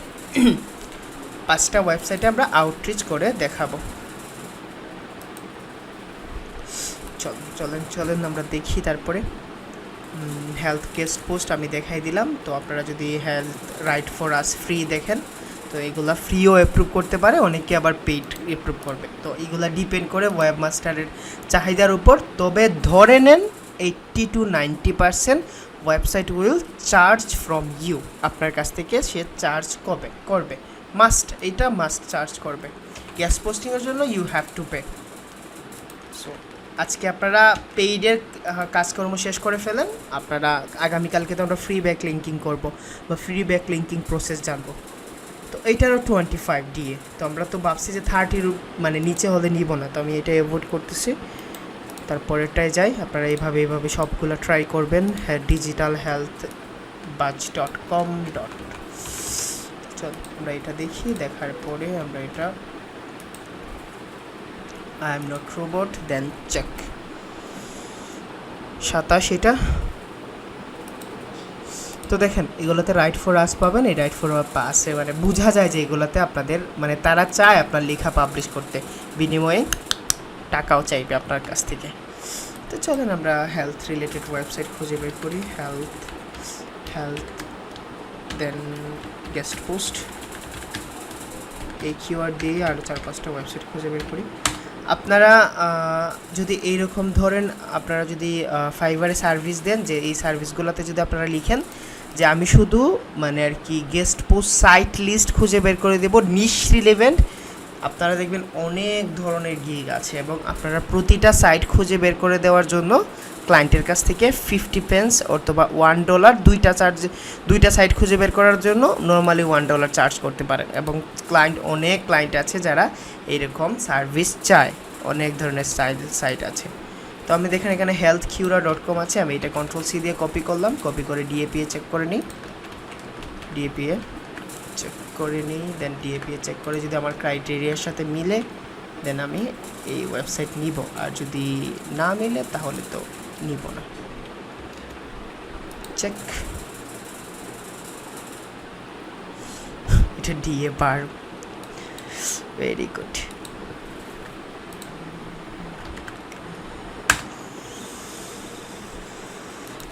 5টা ওয়েবসাইটে আমরা আউটরিচ করে দেখাবো। চলেন আমরা দেখি। তারপরে হেলথ গেস্ট পোস্ট আমি দেখাই দিলাম। তো আপনারা যদি health right for us free দেখেন, তো এইগুলা ফ্রিও অ্যাপ্রুভ করতে পারে, অনেকে আবার পেইড অ্যাপ্রুভ করবে। তো এইগুলা ডিপেন্ড করে ওয়েবমাস্টারের চাহিদার উপর। তবে ধরে নেন 80 to 90% website will charge from you, আপনার কাছ থেকে সে চার্জ করবে, মাস্ট চার্জ করবে। গেস্ট পোস্টিংয়ের জন্য ইউ হ্যাভ টু পে। সো আজকে আপনারা পেইডের কাজকর্ম শেষ করে ফেলেন, আপনারা আগামীকালকে তো আমরা ফ্রি ব্যাক লিঙ্কিং করবো বা ফ্রি ব্যাক লিঙ্কিং প্রসেস জানবো। তো এইটারও 25 দিয়ে, তো আমরা তো ভাবছি যে 30 মানে নিচে হলে নিব না, তো আমি এটা অ্যাভয়েড করতেছি। তারপরেরটায় যাই, আপনারা এইভাবে সবগুলো ট্রাই করবেন। হ্যাঁ, digitalhealthbudge.com. চল আমরা এটা দেখি, দেখার পরে আমরা এটা I am not robot then check 27 এটা। তো দেখেন এগুলোতে রাইট ফর আস পাবেন, এই রাইট ফর পাসে মানে বোঝা যায় যে এগুলোতে আপনাদের মানে তারা চায় আপনার লেখা পাবলিশ করতে, বিনিময়ে টাকাও চাইবে আপনার কাছ থেকে। তো চলেন আমরা হেলথ রিলেটেড ওয়েবসাইট খুঁজে বের করি। হেলথ দেন গেস্ট পোস্ট, এই কিওয়ার্ড দিয়ে আরও 4-5টা ওয়েবসাইট খুঁজে বের করি। আপনারা যদি এইরকম ধরেন, আপনারা যদি ফাইবারে সার্ভিস দেন, যে এই সার্ভিসগুলোতে যদি আপনারা লিখেন যে আমি শুধু মানে আর কি গেস্ট পোস্ট সাইট লিস্ট খুঁজে বের করে দেবো নিশ রিলেভেন্ট, আপনারা দেখবেন অনেক ধরনের গিগ আছে, এবং আপনারা প্রতিটা সাইট খুঁজে বের করে দেওয়ার জন্য ক্লায়েন্টের কাছ থেকে 50 পেন্স অথবা $1 দুইটা সাইট খুঁজে বের করার জন্য নর্মালি $1 চার্জ করতে পারেন। এবং অনেক ক্লায়েন্ট আছে যারা এইরকম সার্ভিস চায়, অনেক ধরনের সাইট আছে। তো আমি দেখেন এখানে healthcura.com আছে, আমি এটা Ctrl+C দিয়ে কপি করলাম, কপি করে DAPA চেক করে নিই, দেন DAPA চেক করে যদি আমার ক্রাইটেরিয়ার সাথে মিলে দেন আমি এই ওয়েবসাইট নিব, আর যদি না মিলে তাহলে তো নিব না। চেক, এটা DA বার, ভেরি গুড।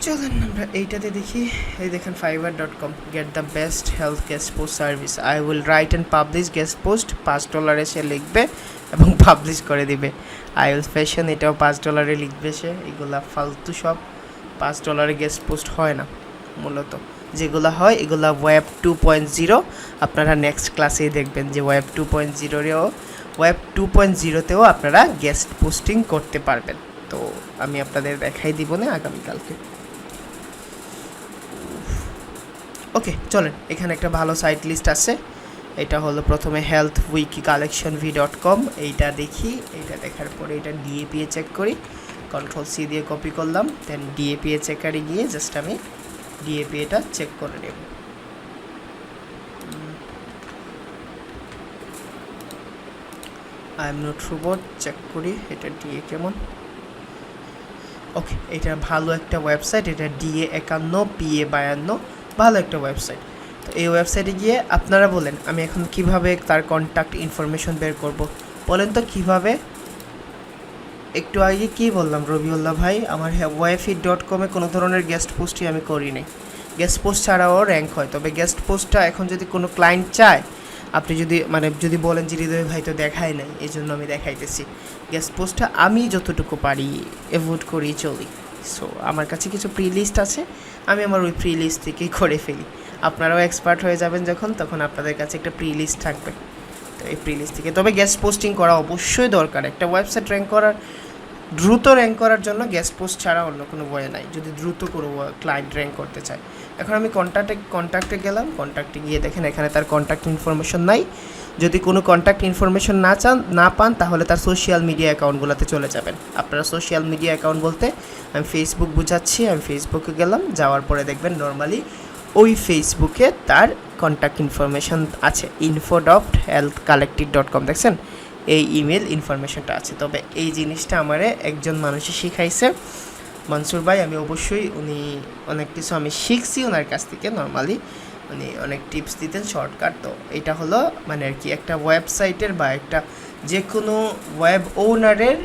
চলেন আমরা এইটাতে দেখি। এই দেখেন fiverr.com, get the best health guest post service, I will write and publish guest post. $5 সে লিখবে এবং পাবলিশ করে দিবে। আই উইল ফ্যাশন, এটাও $5 লিখবে সে। এগুলা ফালতু সব, $5 গেস্ট পোস্ট হয় না মূলত, যেগুলো হয় এগুলা ওয়েব 2.0। আপনারা নেক্সট ক্লাসেই দেখবেন যে ওয়েব 2.0তেও আপনারা গেস্ট পোস্টিং করতে পারবেন। তো আমি আপনাদের দেখাই দিব না আগামীকালকে। ওকে চলেন, এখানে একটা ভালো সাইট লিস্ট আছে। এটা হলো প্রথমে healthwikicollectionv.com, এইটা দেখি। এইটা দেখার পরে এটা DAPA চেক করি, Ctrl+C দিয়ে কপি করলাম, দেন DAPA চেকারে গিয়ে জাস্ট আমি DAPAটা চেক করে নেব। I am not robot check করি এটা DA কেমন। ওকে, এটা ভালো একটা ওয়েবসাইট, এটা DA51 PA52, ভালো একটা ওয়েবসাইট। তো এই ওয়েবসাইটে গিয়ে আপনারা বলেন আমি এখন কিভাবে তার কন্ট্যাক্ট ইনফরমেশন বের করব, বলেন তো কিভাবে। একটু আগে কি বললাম রবিউল্লাহ ভাই, আমার ওয়াইফি.com-এ কোনো ধরনের গেস্ট পোস্টই আমি করি নাই। গেস্ট পোস্ট ছাড়াও র্যাঙ্ক হয়, তবে গেস্ট পোস্টটা এখন যদি কোনো ক্লায়েন্ট চায়, আপনি যদি বলেন যে হৃদয় ভাই তো দেখায় নাই, এই জন্য আমি দেখাইতেছি। গেস্ট পোস্টটা আমি যতটুকু পারি অ্যাভয়েড করি চলি। সো আমার কাছে কিছু প্রি লিস্ট আছে, আমি আমার ওই প্রি লিস্ট থেকেই করে ফেলি। আপনারাও এক্সপার্ট হয়ে যাবেন যখন, তখন আপনাদের কাছে একটা প্রি লিস্ট থাকবে। তো এই প্রি লিস্ট থেকে, তবে গেস্ট পোস্টিং করা অবশ্যই দরকার। একটা ওয়েবসাইট দ্রুত র্যাঙ্ক করার জন্য গেস্ট পোস্ট ছাড়া অন্য কোনো ওয়ে নাই, যদি দ্রুত কোনো ক্লায়েন্ট র্যাঙ্ক করতে চায়। এখন আমি কন্ট্যাক্টে গেলাম, কন্ট্যাক্টে গিয়ে দেখেন এখানে তার কন্ট্যাক্ট ইনফরমেশন নাই। যদি কোনো কন্ট্যাক্ট ইনফরমেশন না পান তাহলে তার সোশ্যাল মিডিয়া অ্যাকাউন্টগুলোতে চলে যাবেন। আপনারা সোশ্যাল মিডিয়া অ্যাকাউন্ট বলতে আমি ফেসবুক বুঝাচ্ছি, আমি ফেসবুকে গেলাম, যাওয়ার পরে দেখবেন নর্মালি ওই ফেসবুকে তার কন্ট্যাক্ট ইনফরমেশন আছে, info.healthcollective.com, দেখছেন এই ইমেল ইনফরমেশনটা আছে। তবে এই জিনিসটা আমারে একজন মানুষই শিখাইছে, মনসুর ভাই। আমি অবশ্যই উনি অনেক কিছু আমি শিখছি ওনার কাছ থেকে, নর্মালি উনি অনেক টিপস দিতেন শর্টকাট। তো এটা হলো মানে আর কি একটা ওয়েবসাইটের বা একটা যে কোনো ওয়েব ওনারের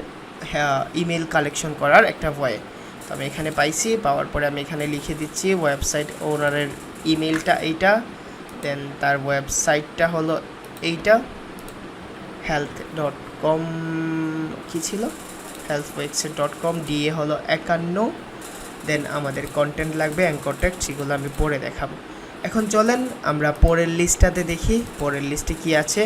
ইমেল কালেকশন করার একটা ওয়ে। তো আমি এখানে পাইছি, পাওয়ার পরে আমি এখানে লিখে দিচ্ছি ওয়েবসাইট ওনারের ইমেলটা এইটা, দেন তার ওয়েবসাইটটা হলো এইটা health.com, কী ছিল healthwebsite.com, DA হলো 51, দেন আমাদের কন্টেন্ট লাগবে অ্যাঙ্কর টেক্সট, সেগুলো আমি পরে দেখাবো। এখন চলেন আমরা পরের লিস্টটাতে দেখি, পরের লিস্টে কি আছে।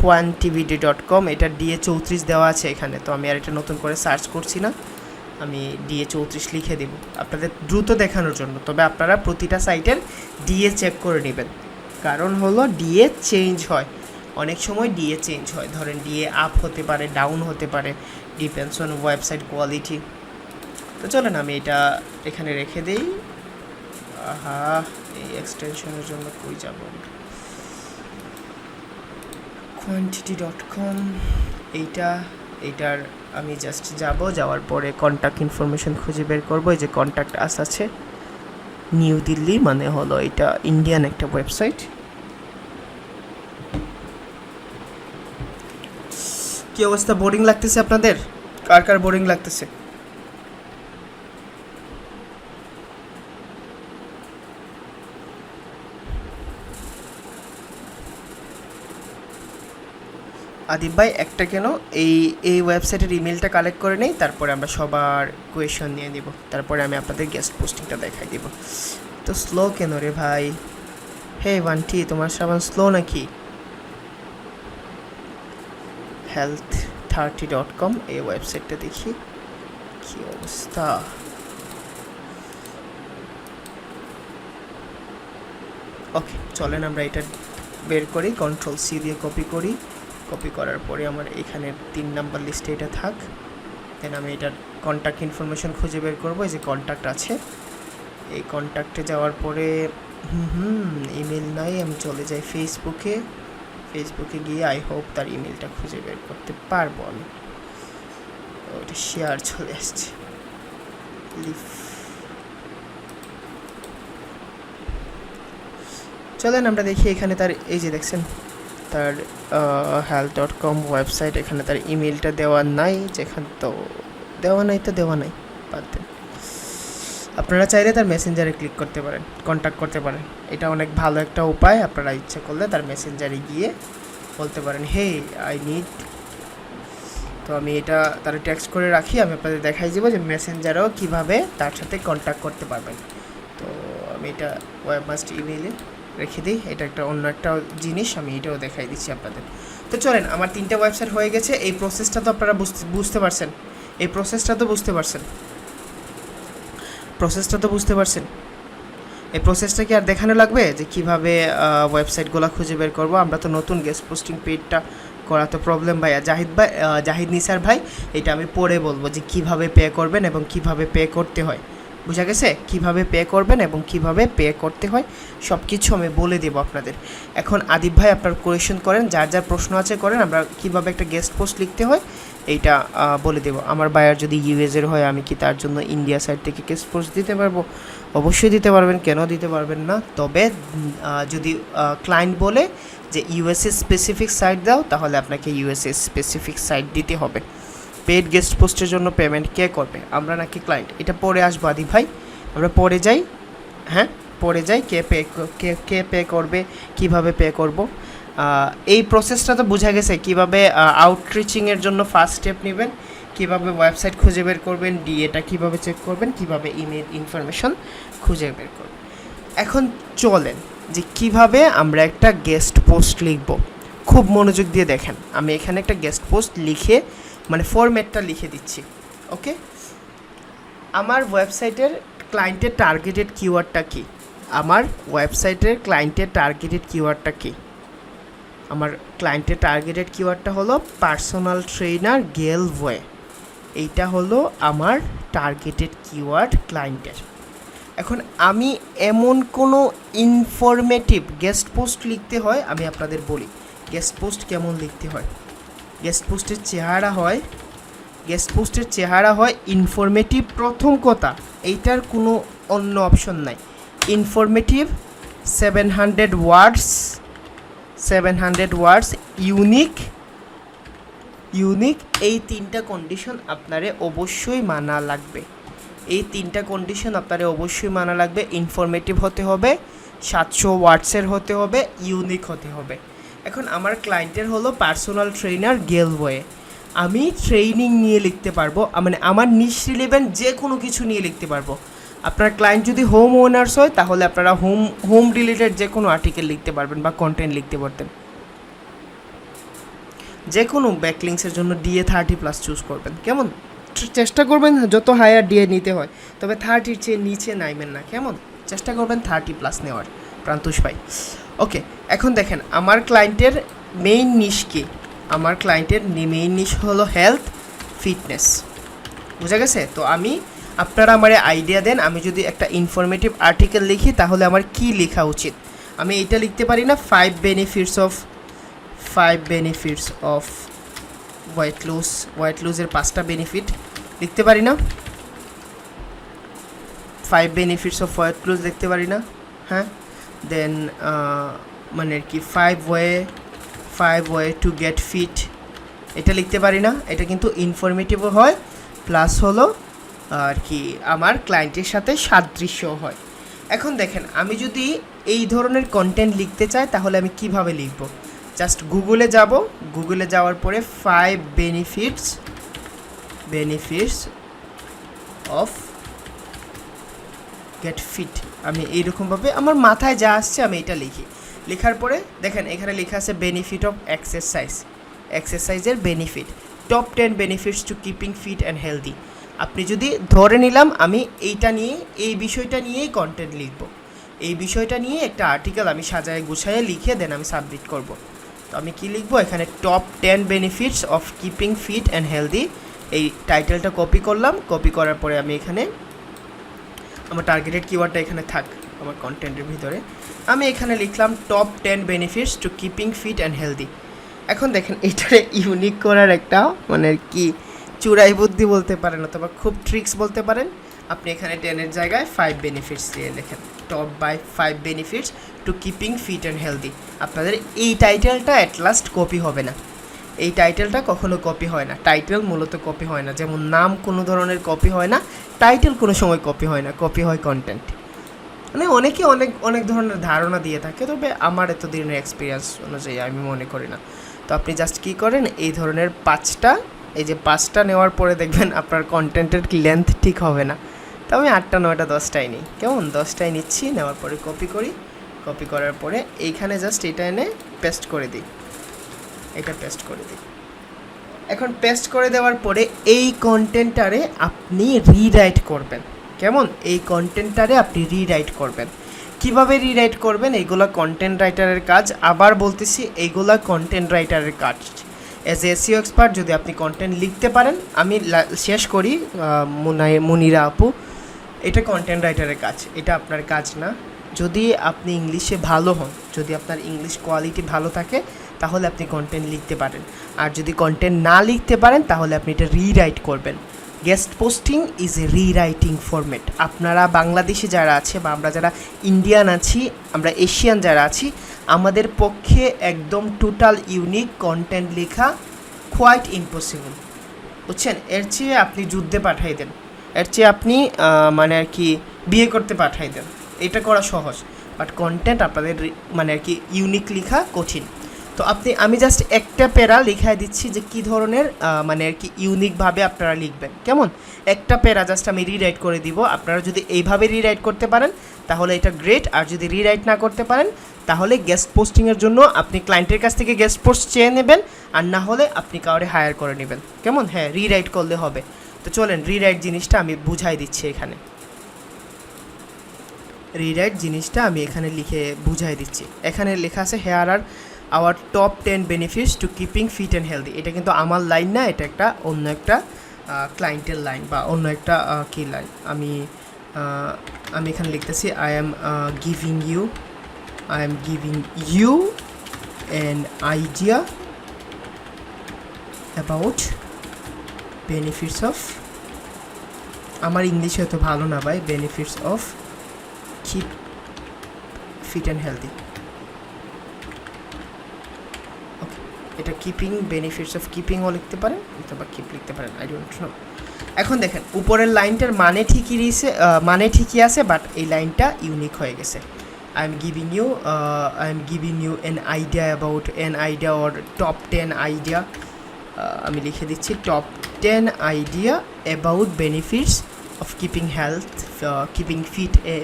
quantivity.com, এটা DA34 দেওয়া আছে এখানে, তো আমি আর এটা নতুন করে সার্চ করছি না, আমি DA34 লিখে দেব আপনাদের দ্রুত দেখানোর জন্য। তবে আপনারা প্রতিটা সাইটের DA চেক করে নেবেন, কারণ হলো DA চেঞ্জ হয়, অনেক সময় DA চেঞ্জ হয়, ধরেন DA আপ হতে পারে, ডাউন হতে পারে, ডিপেন্ডস অন ওয়েবসাইট কোয়ালিটি। তো চলেন আমি এটা এখানে রেখে দিই। এই এক্সটেনশনের জন্য কই যাব, quantity.com, এইটার আমি জাস্ট যাওয়ার পরে কন্ট্যাক্ট ইনফরমেশন খুঁজে বের করবো। এই যে কন্ট্যাক্ট আস আছে, নিউ দিল্লি, মানে হলো এটা ইন্ডিয়ান একটা ওয়েবসাইট। কি অবস্থা, বোরিং লাগতেছে আপনাদের? কার কার বোরিং লাগতেছে? আদিব ভাই একটা কেন, এই ওয়েবসাইটের ইমেলটা কালেক্ট করে নেই, তারপরে আমরা সবার কোয়েশন নিয়ে নিব, তারপরে আমি আপনাদের গেস্ট পোস্টিংটা দেখাই দিব। তো স্লো কেন রে ভাই? হে ওয়ান্টি, তোমার সাবান স্লো নাকি? health30.com, এই ওয়েবসাইটটা দেখি কি অবস্থা। ওকে, চলেন আমরা এটা বের করি, Ctrl+C দিয়ে কপি করি। কপি করার পরে আমার এখানে 3 নাম্বার লিস্টে এটা থাক। দেন আমি এটার কন্ট্যাক্ট ইনফরমেশন খুঁজে বের করবো। এই যে কন্ট্যাক্ট আছে, এই কন্ট্যাক্টে যাওয়ার পরে ইমেল নাই, আমি চলে যাই ফেসবুকে গিয়ে আই হোপ তার ইমেলটা খুঁজে বের করতে পারবো আমি। ওটা শেয়ার চলে আসছে, চলেন আমরা দেখি এখানে তার, এই যে দেখছেন তার health.com ওয়েবসাইট, এখানে তার ইমেলটা দেওয়া নাই, যেখানে তো দেওয়া নাই, বাদ দেন। আপনারা চাইলে তার মেসেঞ্জারে ক্লিক করতে পারেন, কন্ট্যাক্ট করতে পারেন, এটা অনেক ভালো একটা উপায়। আপনারা ইচ্ছে করলে তার মেসেঞ্জারে গিয়ে বলতে পারেন হে আই নিড, তো আমি এটা তার টেক্সট করে রাখি, আমি আপনাদের দেখাই দেবো যে মেসেঞ্জারেও কীভাবে তার সাথে কন্ট্যাক্ট করতে পারবেন। তো আমি এটা ওয়েব মাস্ট ইমেইলে রেখে দিই, এটা একটা অন্য একটা জিনিস, আমি এটাও দেখাই দিচ্ছি আপনাদের। তো চলেন, আমার 3টা ওয়েবসাইট হয়ে গেছে। এই প্রসেসটা তো আপনারা বুঝতে পারছেন, এই প্রসেসটা তো বুঝতে পারছেন, এই প্রসেসটা কি আর দেখানো লাগবে যে কীভাবে ওয়েবসাইটগুলো খুঁজে বের করবো? আমরা তো নতুন গেস্ট পোস্টিং পেজটা করা তো প্রবলেম ভাইয়া, জাহিদ নিসার ভাই, এটা আমি পরে বলবো যে কীভাবে পে করবেন এবং কীভাবে পে করতে হয়। বুঝা গেছে? কীভাবে পে করবেন এবং কীভাবে পে করতে হয় সব কিছু আমি বলে দেবো আপনাদের। এখন আদিব ভাই আপনার কোয়েশন করেন, যার প্রশ্ন আছে করেন, আমরা কীভাবে একটা গেস্ট পোস্ট লিখতে হয় এইটা বলে দেবো। আমার বায়ার যদি ইউএসের হয়, আমি কি তার জন্য ইন্ডিয়া সাইড থেকে গেস্ট পোস্ট দিতে পারবো? অবশ্যই দিতে পারবেন, কেন দিতে পারবেন না? তবে যদি ক্লায়েন্ট বলে যে ইউএসএ স্পেসিফিক সাইট দাও, তাহলে আপনাকে ইউএসএ স্পেসিফিক সাইট দিতে হবে। পেড গেস্ট পোস্টের জন্য পেমেন্ট কে করবে, আমরা নাকি ক্লায়েন্ট? এটা পরে আসবো আদি ভাই, আমরা পরে যাই। হ্যাঁ, পরে যাই, কে পে করবে, কিভাবে পে করব। এই প্রসেসটা তো বোঝা গেছে, কীভাবে আউটরিচিংয়ের জন্য ফার্স্ট স্টেপ নেবেন, কীভাবে ওয়েবসাইট খুঁজে বের করবেন, ডিএটা কীভাবে চেক করবেন, কীভাবে ইমেল ইনফরমেশন খুঁজে বের করবেন। এখন চলেন যে কীভাবে আমরা একটা গেস্ট পোস্ট লিখব। খুব মনোযোগ দিয়ে দেখেন, আমি এখানে একটা গেস্ট পোস্ট লিখে মানে ফরম্যাটটা লিখে দিচ্ছি। ওকে, আমার ওয়েবসাইটের ক্লায়েন্টের টার্গেটেড কিওয়ার্ডটা কী? আমার ওয়েবসাইটের ক্লায়েন্টের টার্গেটেড কিওয়ার্ডটা কী? আমার ক্লায়েন্টের টার্গেটেড কিওয়ার্ডটা হলো পার্সোনাল ট্রেনার গেলওয়ে। এইটা হলো আমার টার্গেটেড কিওয়ার্ড ক্লায়েন্টের। এখন আমি এমন কোনো ইনফরমেটিভ গেস্ট পোস্ট লিখতে হয়, আমি আপনাদের বলি গেস্ট পোস্ট কেমন লিখতে হয়। গেস্ট পোস্টের চেহারা হয় ইনফরমেটিভ। প্রথম কথা, এইটার কোনো অন্য অপশন নাই। ইনফরমেটিভ, 700 ওয়ার্ডস, ইউনিক, এই 3টা কন্ডিশন আপনারে অবশ্যই মানা লাগবে। ইনফরমেটিভ হতে হবে, 700 ওয়ার্ডসের হতে হবে, ইউনিক হতে হবে। এখন আমার ক্লায়েন্টের হলো পার্সোনাল ট্রেনার গেলওয়ে, আমি ট্রেনিং নিয়ে লিখতে পারবো, মানে আমার নিশ রিলেভেন্ট যে কোনো কিছু নিয়ে লিখতে পারবো। আপনার ক্লায়েন্ট যদি হোম ওনার্স হয়, তাহলে আপনারা হোম রিলেটেড যে কোনো আর্টিকেল লিখতে পারবেন বা কন্টেন্ট লিখতে পারতেন। যে কোনো ব্যাকলিংসের জন্য ডিএ 30+ চুজ করবেন, কেমন? চেষ্টা করবেন যত হায়ার ডিএ নিতে হয়, তবে 30-র চেয়ে নিচে নাইবেন না, কেমন? চেষ্টা করবেন 30+ নেওয়ার, প্রান্তোষ ভাই। ওকে, এখন দেখেন আমার ক্লায়েন্টের মেইন নিশ কি? আমার ক্লায়েন্টের মেইন নিশ হলো হেলথ ফিটনেস, বুঝা গেছে? তো আমি, আপনারা আমার আইডিয়া দেন, আমি যদি একটা ইনফরমেটিভ আর্টিকেল লিখি তাহলে আমার কি লেখা উচিত? আমি এটা লিখতে পারি না 5 বেনিফিটস অফ ওয়েট লুজের 5টা বেনিফিট লিখতে পারি না? 5 বেনিফিটস অফ ওয়েট লুজ লিখতে পারি না? হ্যাঁ, দেন মানে কি 5 ওয়ে টু গেট ফিট, এটা লিখতে পারি না? এটা কিন্তু ইনফরমেটিভও হয়, প্লাস হলো আর কি আমার ক্লায়েন্টের সাথে সাদৃশ্য হয়। এখন দেখেন, আমি যদি এই ধরনের কন্টেন্ট লিখতে চাই তাহলে আমি কিভাবে লিখব? জাস্ট গুগলে যাব, গুগলে যাওয়ার পরে 5 বেনিফিটস অফ গেট ফিট, আমি এইরকমভাবে আমার মাথায় যা আসছে আমি এটা লিখি। লেখার পরে দেখেন এখানে লেখা আছে বেনিফিট অফ এক্সারসাইজের benefit, top 10 benefits to keeping fit and healthy. আপনি যদি ধরে নিলাম আমি এইটা নিয়ে, এই বিষয়টা নিয়েই কন্টেন্ট লিখব, এই বিষয়টা নিয়ে একটা আর্টিকেল আমি সাজায় গুছায় লিখে দেন আমি সাবমিট করব। তো আমি কি লিখবো এখানে? Top 10 benefits of keeping fit and healthy, এই টাইটেলটা কপি করলাম। কপি করার পরে আমি এখানে আমার টার্গেটেড কিওয়ার্ডটা এখানে থাক আমার কন্টেন্টের ভিতরে, আমি এখানে লিখলাম top 10 benefits to keeping fit and healthy. এখন দেখেন এটারে ইউনিক করার একটা মানে কি চুরাই বুদ্ধি বলতে পারেন অথবা খুব ট্রিক্স বলতে পারেন। আপনি এখানে 10-এর জায়গায় 5 বেনিফিটস দিয়ে লেখেন, top by 5 benefits to keeping fit and healthy. আপনাদের এই টাইটেলটা অ্যাট লাস্ট কপি হবে না, এই টাইটেলটা কখনো কপি হয় না, টাইটেল মূলত কপি হয় না, যেমন নাম কোনো ধরনের কপি হয় না, টাইটেল কোনো সময় কপি হয় না, কপি হয় কন্টেন্ট। মানে অনেকে অনেক ধরনের ধারণা দিয়ে থাকে, তবে আমার এত দিনের এক্সপিরিয়েন্স অনুযায়ী আমি মনে করি না। তো আপনি জাস্ট কী করেন, এই ধরনের 5টা নেওয়ার পরে দেখবেন আপনার কন্টেন্টের লেন্থ ঠিক হবে না। তো আমি 8টা 9টা 10টাই নিই, কেমন? 10টাই নিচ্ছি, নেওয়ার পরে কপি করার পরে এইখানে জাস্ট এটা এনে পেস্ট করে দিই, এটা পেস্ট করে দিই। এখন পেস্ট করে দেওয়ার পরে এই কন্টেন্টটারে আপনি রিরাইট করবেন, কেমন? এই কন্টেন্টটারে আপনি রিরাইট করবেন। কিভাবে রিরাইট করবেন? এইগুলা কন্টেন্ট রাইটারের কাজ, আবার বলতেছি এইগুলা কন্টেন্ট রাইটারের কাজ। অ্যাজ এসইও এক্সপার্ট যদি আপনি কন্টেন্ট লিখতে পারেন, আমি শেষ করি মুনিরা আপু, এটা কন্টেন্ট রাইটারের কাজ, এটা আপনার কাজ না। যদি আপনি ইংলিশে ভালো হন, যদি আপনার ইংলিশ কোয়ালিটি ভালো থাকে তাহলে আপনি কন্টেন্ট লিখতে পারেন, আর যদি কন্টেন্ট না লিখতে পারেন তাহলে আপনি এটা রিরাইট করবেন। Guest posting is a rewriting format. আপনারা বাংলাদেশে যারা আছে বা আমরা যারা ইন্ডিয়ান আছি, আমরা এশিয়ান যারা আছি, আমাদের পক্ষে একদম টোটাল ইউনিক কন্টেন্ট লেখা কোয়াইট ইম্পসিবল, বুঝছেন? এর চেয়ে আপনি যুদ্ধে পাঠাই দেন, এর চেয়ে আপনি মানে আর কি বিয়ে করতে পাঠাই দেন, এটা করা সহজ, বাট কন্টেন্ট আপনাদের মানে আর কি ইউনিক লেখা কঠিন। তো আমি জাস্ট একটা প্যারা লিখায় দিচ্ছি যে কী ধরনের মানে আর কি ইউনিকভাবে আপনারা লিখবেন, কেমন? একটা প্যারা জাস্ট আমি রিরাইট করে দিব। আপনারা যদি এইভাবে রিরাইট করতে পারেন তাহলে এটা গ্রেট, আর যদি রিরাইট না করতে পারেন তাহলে গেস্ট পোস্টিংয়ের জন্য আপনি ক্লায়েন্টের কাছ থেকে গেস্ট পোস্ট চেয়ে নেবেন, আর না হলে আপনি কাউরে হায়ার করে নেবেন, কেমন? হ্যাঁ, রিরাইট করলে হবে। তো চলেন রিরাইট জিনিসটা আমি বুঝাই দিচ্ছি এখানে, রিরাইট জিনিসটা আমি এখানে লিখে বুঝাই দিচ্ছি। এখানে লেখা আছে here are our top 10 benefits to keeping fit and healthy. এটা কিন্তু আমার লাইন না, এটা একটা অন্য একটা ক্লায়েন্টের লাইন বা অন্য একটা কি লাইন। আমি এখানে লিখতেছি I am giving you an idea about benefits of, আমার ইংলিশ হয়তো ভালো না ভাই, benefits of keep fit and healthy. Okay, এটা কিপিং, বেনিফিটস অফ কিপিংও লিখতে পারেন অথবা কিপ লিখতে পারেন, আই ডোন্ট নো। এখন দেখেন উপরের লাইনটার মানে ঠিকই আছে, বাট এই লাইনটা ইউনিক হয়ে গেছে। I am giving you an idea or top 10 idea. আমি লিখে দিচ্ছি top 10 idea about benefits of keeping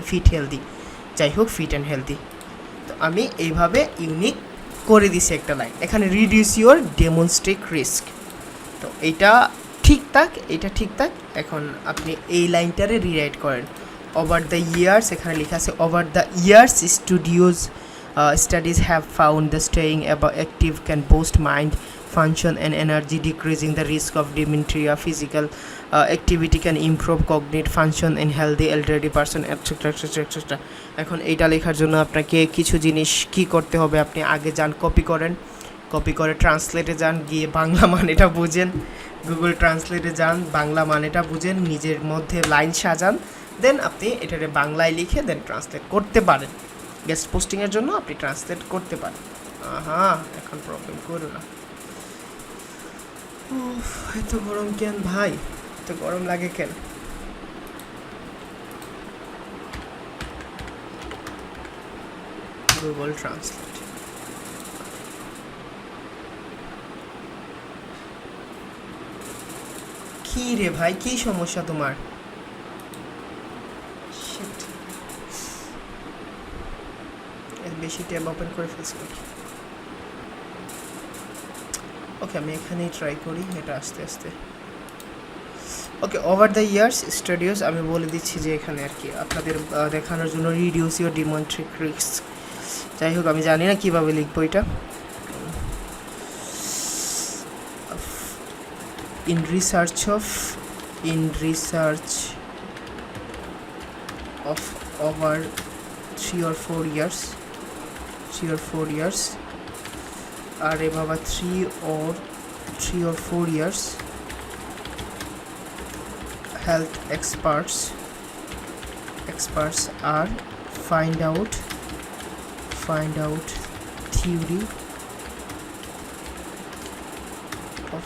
fit healthy, যাই হোক ফিট অ্যান্ড হেলদি। তো আমি এইভাবে ইউনিক করে দিছে একটা লাইন, এখানে রিডিউস ইউর ডেমনস্ট্রেট রিস্ক। তো এইটা ঠিক থাক, এটা ঠিক থাক। এখন আপনি এই লাইনটারে রিরাইট করেন। ওভার দ্য ইয়ার্স, এখানে লেখা আছে over the years studies have found the staying active can boost mind function and energy, decreasing the risk of dementia. Physical activity can improve cognitive function in healthy elderly person, etc. etc. এখন এইটা লেখার জন্য আপনাকে কিছু জিনিস কি করতে হবে, আপনি আগে যান কপি করেন, কপি করে ট্রান্সলেটে যান, গিয়ে বাংলা মানেটা বুঝেন, গুগল ট্রান্সলেটে যান, বাংলা মানেটা বুঝেন, নিজের মধ্যে লাইন সাজান, দেন আপনি এটারে বাংলায় লিখে দেন ট্রান্সলেট করতে পারেন। গেস্ট পোস্টিংয়ের জন্য আপনি ট্রান্সলেট করতে পারেন। হ্যাঁ, এখন প্রবলেম করো না। এত গরম কেন ভাই, এত গরম লাগে কেন? Google translate. কি রে ভাই, কি সমস্যা তোমার? বেশি ট্যাব ওপেন করে ফেলছি। ওকে, আমি এখানেই ট্রাই করি, এটা আস্তে আস্তে। ওকে, ওভার দ্য ইয়ার্স স্টাডিজ, আমি বলে দিচ্ছি যে এখানে আর কি আপনাদের দেখানোর জন্য রিডিউস ইউর ডেমনস্ট্রেট রিস্ক। যাই হোক, আমি জানি না কীভাবে লিখবো এটা। in research of over 3 or 4 years are about 3 or 4 years health experts are find out theory of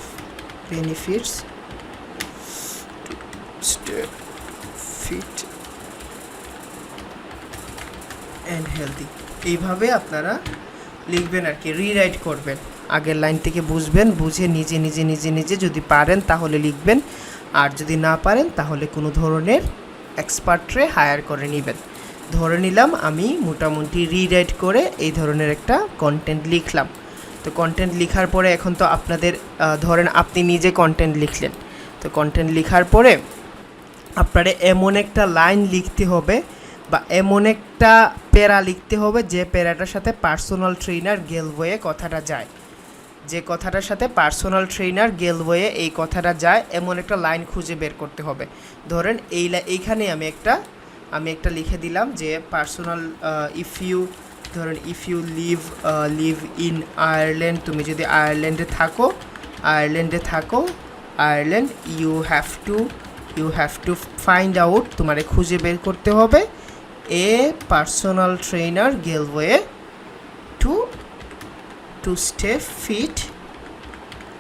benefits to stay fit and healthy। এইভাবে আপনারা লিখবেন আর কি, রিরাইট করবেন, আগের লাইন থেকে বুঝবেন, বুঝে নিজে যদি পারেন তাহলে লিখবেন, আর যদি না পারেন তাহলে কোনো ধরনের এক্সপার্টরে হায়ার করে নেবেন। ধরে নিলাম আমি মোটামুটি রিরাইট করে এই ধরনের একটা কন্টেন্ট লিখলাম। তো কন্টেন্ট লেখার পরে এখন তো আপনাদের ধরেন আপনি নিজে কন্টেন্ট লিখলেন, তো কন্টেন্ট লেখার পরে আপনারা এমন একটা লাইন লিখতে হবে বা এমন একটা প্যারা লিখতে হবে যে প্যারাটার সাথে পার্সোনাল ট্রেনার গেলওয়ে কথাটা যায়, যে কথাটার সাথে পার্সোনাল ট্রেনার গেলওয়ে এই কথাটা যায়, এমন একটা লাইন খুঁজে বের করতে হবে। ধরেন এইখানে আমি একটা লিখে দিলাম যে personal if you live in Ireland, তুমি যদি আয়ারল্যান্ডে থাকো you have to find out, তোমারে খুঁজে বের করতে হবে a personal trainer Galway to stay fit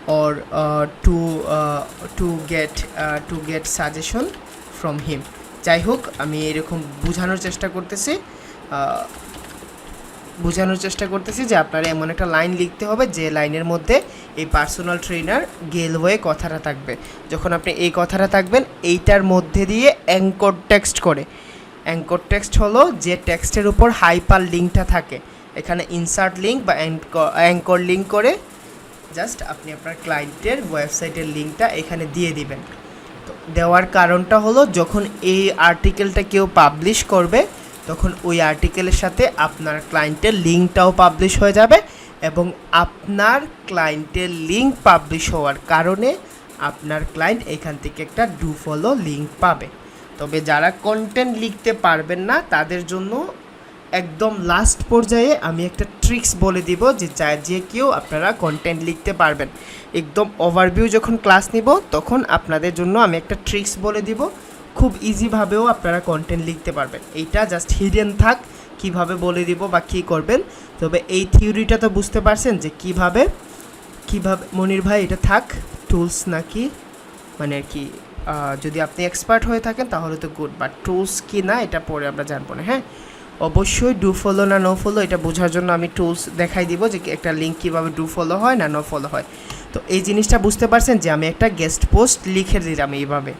or to get suggestion from him। যাই হোক, আমি এরকম বোঝানোর চেষ্টা করতেছি যে আপনারা এমন একটা লাইন লিখতে হবে যে লাইনের মধ্যে এই পার্সোনাল ট্রেনার গেলওয়ে কথাটা থাকবে। যখন আপনি এই কথাটা থাকবেন, এইটার মধ্যে দিয়ে অ্যাঙ্কর টেক্সট হলো যে টেক্সটের উপর হাইপার লিঙ্কটা থাকে, এখানে ইনসার্ট লিঙ্ক বা অ্যাঙ্কর লিঙ্ক করে জাস্ট আপনি আপনার ক্লায়েন্টের ওয়েবসাইটের লিঙ্কটা এখানে দিয়ে দিবেন। তো দেওয়ার কারণটা হলো যখন এই আর্টিকেলটা কেউ পাবলিশ করবে তখন ওই আর্টিকেলের সাথে আপনার ক্লায়েন্টের লিঙ্কটাও পাবলিশ হয়ে যাবে, এবং আপনার ক্লায়েন্টের লিঙ্ক পাবলিশ হওয়ার কারণে আপনার ক্লায়েন্ট এখান থেকে একটা ডু ফলো লিঙ্ক পাবে। তবে যারা কন্টেন্ট লিখতে পারবেন না তাদের জন্য একদম লাস্ট পর্যায়ে আমি একটা ট্রিক্স বলে দিব যে কেউ আপনারা কন্টেন্ট লিখতে পারবেন। একদম ওভারভিউ যখন ক্লাস নিব তখন আপনাদের জন্য আমি একটা ট্রিক্স বলে দিব, খুব ইজিভাবেও আপনারা কন্টেন্ট লিখতে পারবেন। এইটা জাস্ট হিডেন থাক, কিভাবে বলে দিব বা কী করবেন। তবে এই থিওরিটা তো বুঝতে পারছেন যে কিভাবে মনির ভাই এটা থাক টুলস নাকি, মানে আর কি যদি আপনি এক্সপার্ট হয়ে থাকেন তাহলে তো গুড, বাট টুলস কি না এটা পরে আমরা জানবো না। হ্যাঁ, অবশ্যই ডু ফলো না নো ফলো এটা বোঝার জন্য আমি টুলস দেখাই দিব যে একটা লিঙ্ক কীভাবে ডু ফলো হয় না নো ফলো হয়। তো এই জিনিসটা বুঝতে পারছেন যে আমি একটা গেস্ট পোস্ট লিখে দিলাম এইভাবে।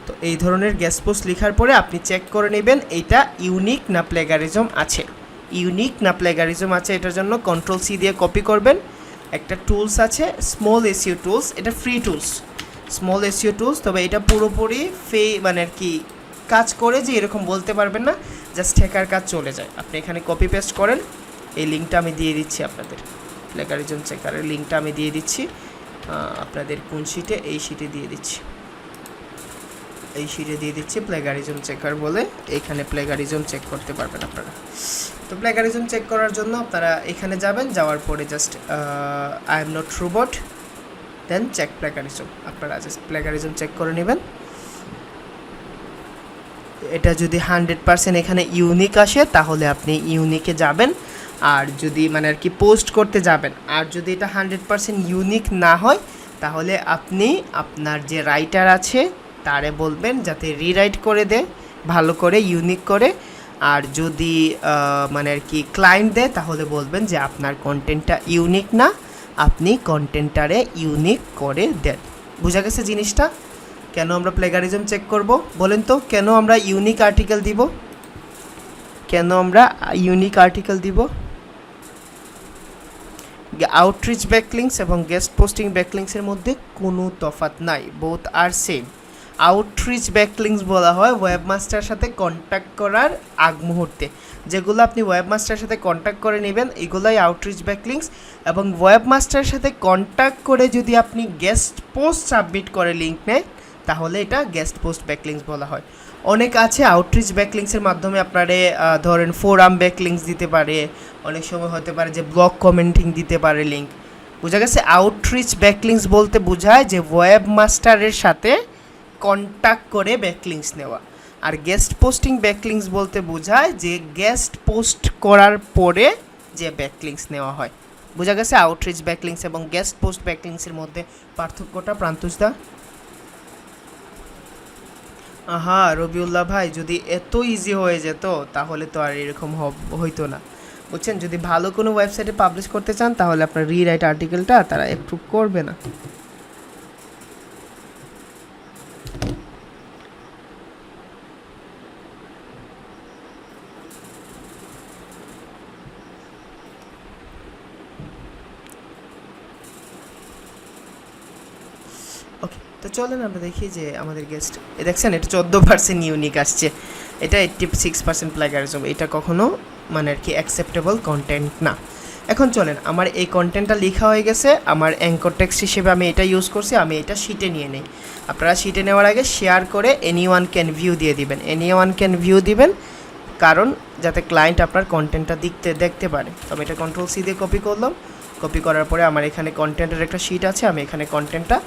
তো এই ধরনের গেস্ট পোস্ট লেখার পরে আপনি চেক করে নেবেন এইটা ইউনিক না প্লেগারিজম আছে। ইউনিক না প্লেগারিজম আছে এটার জন্য কন্ট্রোল সি দিয়ে কপি করবেন। একটা টুলস আছে স্মল এসইও টুলস, এটা free tools, small SEO tools, তবে এটা পুরোপুরি মানে আর কি কাজ করে যে এরকম বলতে পারবেন না, জাস্ট হ্যাকার কাজ চলে যায়। আপনি এখানে কপি পেস্ট করেন, এই লিঙ্কটা আমি দিয়ে দিচ্ছি আপনাদের, প্লেগারিজম চেকারের লিঙ্কটা আমি দিয়ে দিচ্ছি আপনাদের কোন শিটে, এই শিটে দিয়ে দিচ্ছি, এই শিটে দিয়ে দিচ্ছি প্লেগারিজম চেকার বলে, এইখানে প্লেগারিজম চেক করতে পারবেন আপনারা। তো প্লেগারিজম চেক করার জন্য আপনারা এখানে যাবেন, যাওয়ার পরে just I am not robot then check plagiarism, আপনারা জাস্ট প্লেগারিজম চেক করে নেবেন। এটা যদি 100% এখানে ইউনিক আসে তাহলে আপনি ইউনিকে যাবেন, আর যদি মানে আর কি পোস্ট করতে যাবেন, আর যদি এটা 100% ইউনিক না হয় তাহলে আপনি আপনার যে রাইটার আছে তারে বলবেন যাতে রিরাইট করে দেয় ভালো করে ইউনিক করে, আর যদি মানে আর কি ক্লায়েন্ট দেয় তাহলে বলবেন যে আপনার কন্টেন্টটা ইউনিক না, আপনি কন্টেন্টটারে ইউনিক করে দেন। বোঝা গেছে জিনিসটা? কেন আমরা প্লেগারিজম চেক করব বলেন তো? কেন আমরা ইউনিক আর্টিকেল দিব? কেন আমরা ইউনিক আর্টিকেল দিব? আউটরিচ ব্যাকলিংস এবং গেস্ট পোস্টিং ব্যাকলিংসের মধ্যে কোনো তফাৎ নাই, বোথ আর সেম। আউটরিচ ব্যাকলিংস বলা হয় ওয়েবমাস্টারের সাথে কন্ট্যাক্ট করার আগ মুহূর্তে, যেগুলো আপনি ওয়েবমাস্টারের সাথে কন্ট্যাক্ট করে নেবেন এগুলোই আউটরিচ ব্যাকলিংস, এবং ওয়েবমাস্টারের সাথে কন্ট্যাক্ট করে যদি আপনি গেস্ট পোস্ট সাবমিট করে লিঙ্ক নেয় তাহলে এটা গেস্ট পোস্ট ব্যাকলিংস বলা হয়। অনেক আছে আউটরিচ ব্যাকলিংসের মাধ্যমে আপনারে ধরেন ফোরাম ব্যাকলিংস দিতে পারে, অনেক সময় হতে পারে যে ব্লগ কমেন্টিং দিতে পারে লিঙ্ক। বোঝা গেছে? আউটরিচ ব্যাকলিংস বলতে বোঝায় যে ওয়েবমাস্টারের সাথে কন্ট্যাক্ট করে ব্যাকলিংস নেওয়া, আর গেস্ট পোস্টিং ব্যাকলিংস বলতে বোঝায় যে গেস্ট পোস্ট করার পরে যে ব্যাকলিংস নেওয়া হয়। বোঝা গেছে আউটরিচ ব্যাকলিংস এবং গেস্ট পোস্ট ব্যাকলিংসের মধ্যে পার্থক্যটা? প্রান্তুষদা? আহা রবিউল্লাহ ভাই, যদি এত ইজি হয়ে যেত তাহলে তো আর এরকম হইতো না, বুঝছেন? যদি ভালো কোনো ওয়েবসাইটে পাবলিশ করতে চান তাহলে আপনার রিরাইট আর্টিকেলটা তারা অ্যাপ্রুভ করবে না। ওকে, তো চলেন আমরা দেখি যে আমাদের গেস্ট দেখছেন এটা 14% ইউনিক আসছে, এটা 86% প্লেগারিজম, এটা কখনো মানে আর কি অ্যাকসেপ্টেবল কন্টেন্ট না। এখন চলেন, আমার এই কন্টেন্টটা লেখা হয়ে গেছে, আমার অ্যাঙ্কর টেক্সট হিসেবে আমি এটা ইউজ করছি, আমি এটা শিটে নিয়ে নিই। আপনারা শিটে নেওয়ার আগে শেয়ার করে এনিওয়ান ক্যান ভিউ দিয়ে দিবেন, এনিওয়ান ক্যান ভিউ দিবেন, কারণ যাতে ক্লায়েন্ট আপনার কন্টেন্টটা দেখতে পারে। তো আমি এটা কন্ট্রোল সি দিয়ে কপি করলাম, কপি করার পরে আমার এখানে কন্টেন্টের একটা শিট আছে, আমি এখানে কন্টেন্টটা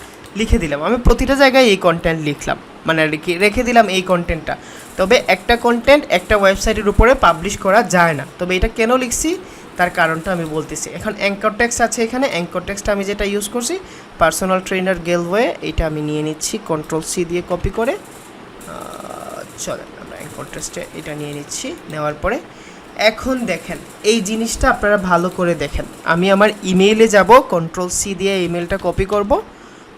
লিখে দিলাম। আমি প্রতিটা জায়গায় এই কন্টেন্ট লিখলাম, মানে রেখে দিলাম এই কন্টেন্টটা। তবে একটা কন্টেন্ট একটা ওয়েবসাইটের উপরে পাবলিশ করা যায় না, তবে এটা কেন লিখছি তার কারণটা আমি বলতেছি। এখন অ্যাঙ্কর টেক্সট আছে এখানে, অ্যাঙ্কর টেক্সটটা আমি যেটা ইউজ করছি পার্সোনাল ট্রেনার গেলওয়ে, এটা আমি নিয়ে নিচ্ছি কন্ট্রোল সি দিয়ে কপি করে। চলেন আমরা অ্যাঙ্কর টেক্সটে এটা নিয়ে নিচ্ছি, নেওয়ার পরে এখন দেখেন এই জিনিসটা আপনারা ভালো করে দেখেন। আমি আমার ইমেইলে যাব, কন্ট্রোল সি দিয়ে ইমেলটা কপি করব,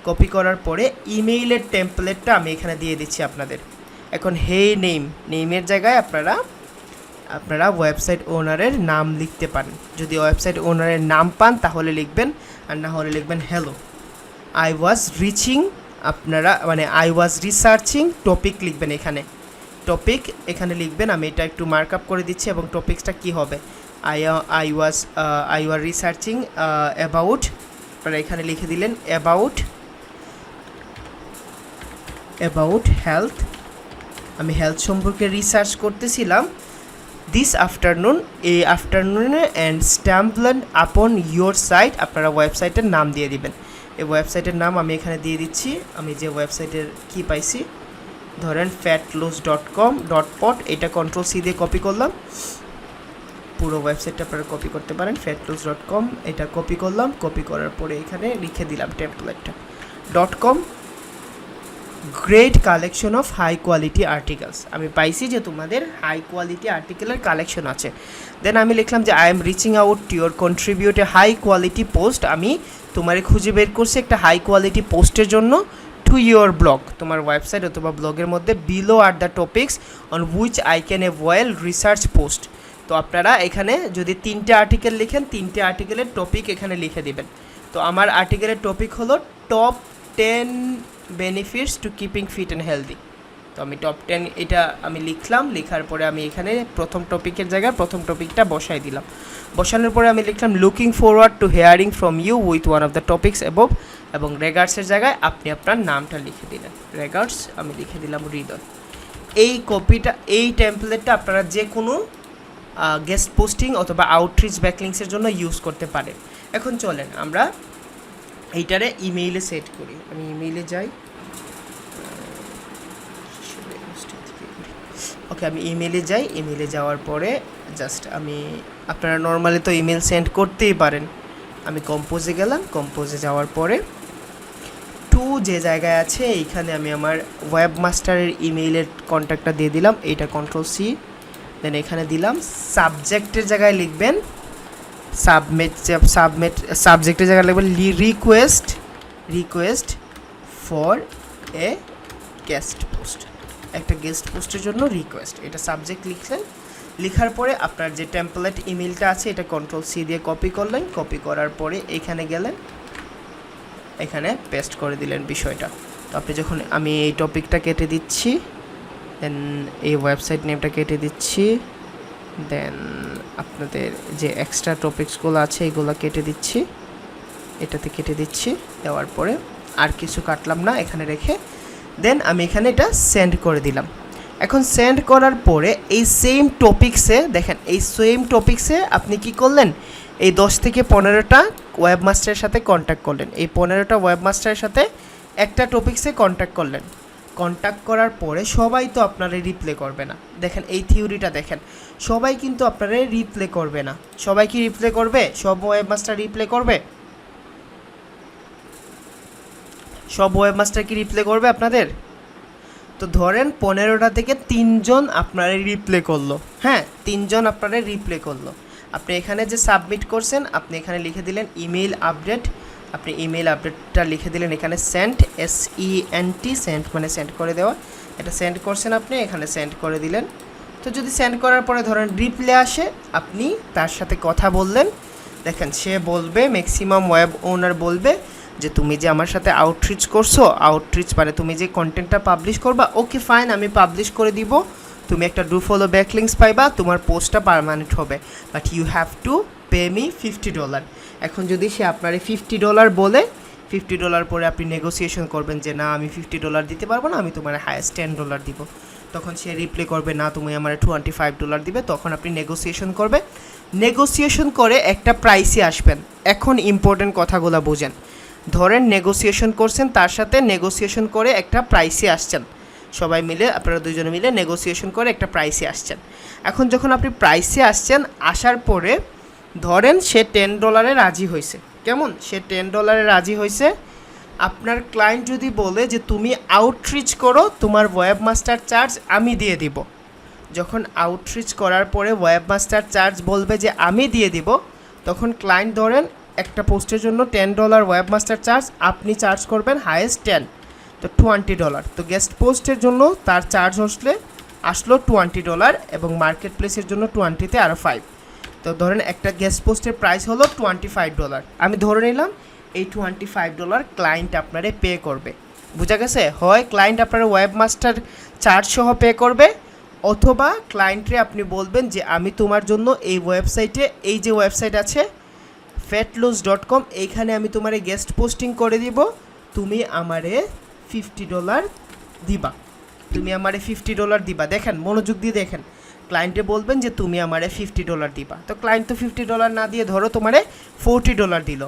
কপি করার পরে ইমেইলের টেমপ্লেটটা আমি এখানে দিয়ে দিচ্ছি আপনাদের। এখন হে নেমের জায়গায় আপনারা ওয়েবসাইট ওনারের নাম লিখতে পারেন, যদি ওয়েবসাইট ওনারের নাম পান তাহলে লিখবেন, আর না হলে লিখবেন হ্যালো আই ওয়াজ রিচিং, আপনারা মানে আই ওয়াজ রিসার্চিং টপিক লিখবেন, এখানে টপিক এখানে লিখবেন। আমি এটা একটু মার্ক আপ করে দিচ্ছি, এবং টপিকসটা কী হবে আই ওয়াজ রিসার্চিং অ্যাবাউট, আপনারা এখানে লিখে দিলেন অ্যাবাউট হেলথ, আমি হেলথ সম্পর্কে রিসার্চ করতেছিলাম দিস আফটারনুন, এই আফটারনুনে অ্যান্ড স্ট্যাম্পল্যান্ড আপন ইয়োর সাইট, আপনারা ওয়েবসাইটের নাম দিয়ে দিবেন। এই ওয়েবসাইটের নাম আমি এখানে দিয়ে দিচ্ছি, আমি যে ওয়েবসাইটের কি পাইছি ধরেন fatloss.com.pot, এটা কন্ট্রোল সি দিয়ে কপি করলাম, পুরো ওয়েবসাইটটা আপনারা কপি করতে পারেন fatloss.com, এটা কপি করলাম, কপি করার পরে এখানে লিখে দিলাম টেমপ্লেটটা .com, great collection of high quality articles, আমি পাইছি যে তোমাদের হাই কোয়ালিটি আর্টিকেলের কালেকশন আছে। দেন আমি লিখলাম যে I am reaching out to your contribute a high quality post, আমি তোমারে খুঁজে বের করছি একটা হাই কোয়ালিটি পোস্টের জন্য, টু ইউর ব্লগ, তোমার ওয়েবসাইট অথবা ব্লগের মধ্যে, below are the topics on which I can A well research post, তো আপনারা এখানে যদি 3টে আর্টিকেল লিখেন 3টে আর্টিকেলের টপিক এখানে লিখে দিবেন। তো আমার আর্টিকেলের টপিক হলো top 10 benefits to keeping fit and healthy. তো আমি টপ 10 এটা আমি লিখলাম, লেখার পরে আমি এখানে প্রথম টপিকের জায়গায় প্রথম টপিকটা বসাই দিলাম। বসানোর পরে আমি লিখলাম looking forward to hearing from you with one of the topics above, এবং রেগার্ডসের জায়গায় আপনি আপনার নামটা লিখে দিলেন। রেগার্ডস আমি লিখে দিলাম হৃদয়। এই কপিটা, এই টেমপ্লেটটা আপনারা যে কোনো গেস্ট পোস্টিং অথবা আউটরিচ ব্যাকলিংসের জন্য ইউজ করতে পারেন। এখন চলেন আমরা এইটারে ইমেইলে সেট করি। আমি ইমেইলে যাই। ওকে, আমি ইমেইলে যাই। ইমেইলে যাওয়ার পরে জাস্ট আপনারা নর্মালি তো ইমেল সেন্ড করতেই পারেন। আমি কম্পোজে গেলাম। কম্পোজে যাওয়ার পরে টু যে জায়গায় আছে এইখানে আমি আমার ওয়েবমাস্টারের ইমেইলের কন্ট্যাক্টটা দিয়ে দিলাম। এইটা Ctrl+C, দেন এখানে দিলাম। সাবজেক্টের জায়গায় লিখবেন সাবজেক্টের জায়গায় লিখবেন request for a guest post, একটা গেস্ট পোস্টের জন্য রিকোয়েস্ট। এটা সাবজেক্ট লিখলেন। লেখার পরে আপনার যে টেমপ্লেট ইমেইলটা আছে এটা Ctrl+C দিয়ে কপি করলেন। কপি করার পরে এখানে গেলেন, এখানে পেস্ট করে দিলেন বিষয়টা। তো আপনি যখন, আমি এই টপিকটা কেটে দিচ্ছি, দেন এই ওয়েবসাইট নেমটা কেটে দিচ্ছি, দেন আপনাদের যে এক্সট্রা টপিকসগুলো আছে এগুলো কেটে দিচ্ছি, এটাতে কেটে দিচ্ছি। দেওয়ার পরে আর কিছু কাটলাম না, এখানে রেখে দেন আমি এখানে এটা সেন্ড করে দিলাম। এখন সেন্ড করার পরে এই সেম টপিক্সে দেখেন, এই সেম টপিক্সে আপনি কি করলেন, এই 10 থেকে 15টা ওয়েবমাস্টারের সাথে কন্ট্যাক্ট করলেন। এই 15টা ওয়েবমাস্টারের সাথে একটা টপিক্সে কন্ট্যাক্ট করলেন। কন্ট্যাক্ট করার পরে সবাই তো আপনারা রিপ্লে করবে না। দেখেন এই থিওরিটা দেখেন, সবাই কিন্তু আপনারা রিপ্লে করবে না। সবাই কি রিপ্লে করবে? সব ওয়েবমাস্টার রিপ্লে করবে? সব ওয়েবমাস্টার কি রিপ্লে করবে আপনাদের? তো ধরেন 15টা থেকে 3 জন আপনারা রিপ্লে করলো। হ্যাঁ, 3 জন আপনারা রিপ্লে করলো। আপনি এখানে যে সাবমিট করছেন, আপনি এখানে লিখে দিলেন ইমেইল আপডেট। আপনি ইমেইল আপডেটটা লিখে দিলেন এখানে সেন্ড, SENT, সেন্ড মানে সেন্ড করে দেওয়া। এটা সেন্ড করছেন, আপনি এখানে সেন্ড করে দিলেন। তো যদি সেন্ড করার পরে ধরেন রিপ্লে আসে, আপনি তার সাথে কথা বললেন। দেখেন সে বলবে, ম্যাক্সিমাম ওয়েব ওনার বলবে যে তুমি যে আমার সাথে আউটরিচ করছো, আউটরিচ মানে তুমি যে কন্টেন্টটা পাবলিশ করবা, ওকে ফাইন, আমি পাবলিশ করে দিব, তুমি একটা ডু ফলো ব্যাকলিংস পাইবা, তোমার পোস্টটা পার্মানেন্ট হবে, but you have to pay me $50। এখন যদি সে আপনার $50 বলে, $50 পরে আপনি নেগোসিয়েশন করবেন যে না আমি $50 দিতে পারবো না, আমি তোমার হায়েস্ট $10 দিব। তখন সে রিপ্লে করবে না তুমি আমার $25 দিবে। তখন আপনি নেগোসিয়েশন করবে। নেগোসিয়েশন করে একটা প্রাইসে আসবেন। এখন ইম্পর্টেন্ট কথাগুলো বোঝেন। ধরেন নেগোসিয়েশন করছেন, তার সাথে নেগোসিয়েশন করে একটা প্রাইসে আসছেন, সবাই মিলে আপনারা দুজনে মিলে নেগোসিয়েশন করে একটা প্রাইসে আসছেন। এখন যখন আপনি প্রাইসে আসছেন, আসার পরে ধরেন সে $10 রাজি হয়েছে। কেমন? সে $10 রাজি হয়েছে। আপনার ক্লায়েন্ট যদি বলে যে তুমি আউটরিচ করো, তোমার ওয়েবমাস্টার চার্জ আমি দিয়ে দিব। যখন আউটরিচ করার পরে ওয়েবমাস্টার চার্জ বলবে যে আমি দিয়ে দিব, তখন ক্লায়েন্ট ধরেন একটা পোস্টের জন্য $10 ওয়েবমাস্টার চার্জ, আপনি চার্জ করবেন হায়েস্ট 10, তো $20। তো গেস্ট পোস্টের জন্য তার চার্জ আসলো $20, এবং মার্কেট প্লেসের জন্য 20-তে আরও 5। তো ধরেন একটা গেস্ট পোস্টের প্রাইস হলো $25। আমি ধরে নিলাম এই $25 ক্লায়েন্ট আপনারে পে করবে। বুঝা গেছে? হয় ক্লায়েন্ট আপনার ওয়েবমাস্টার চার্জ সহ পে করবে, অথবা ক্লায়েন্টরে আপনি বলবেন যে আমি তোমার জন্য এই ওয়েবসাইটে, এই যে ওয়েবসাইট আছে fatloss.com, এইখানে আমি তোমার গেস্ট পোস্টিং করে দিব, তুমি আমারে $50 দিবা, তুমি আমারে $50 দিবা। দেখেন, মনোযোগ দিয়ে দেখেন, ক্লায়েন্টে বলবেন যে তুমি আমারে $50 দিবা। তো ক্লায়েন্ট তো $50 না দিয়ে ধরো তোমারে $40 দিল,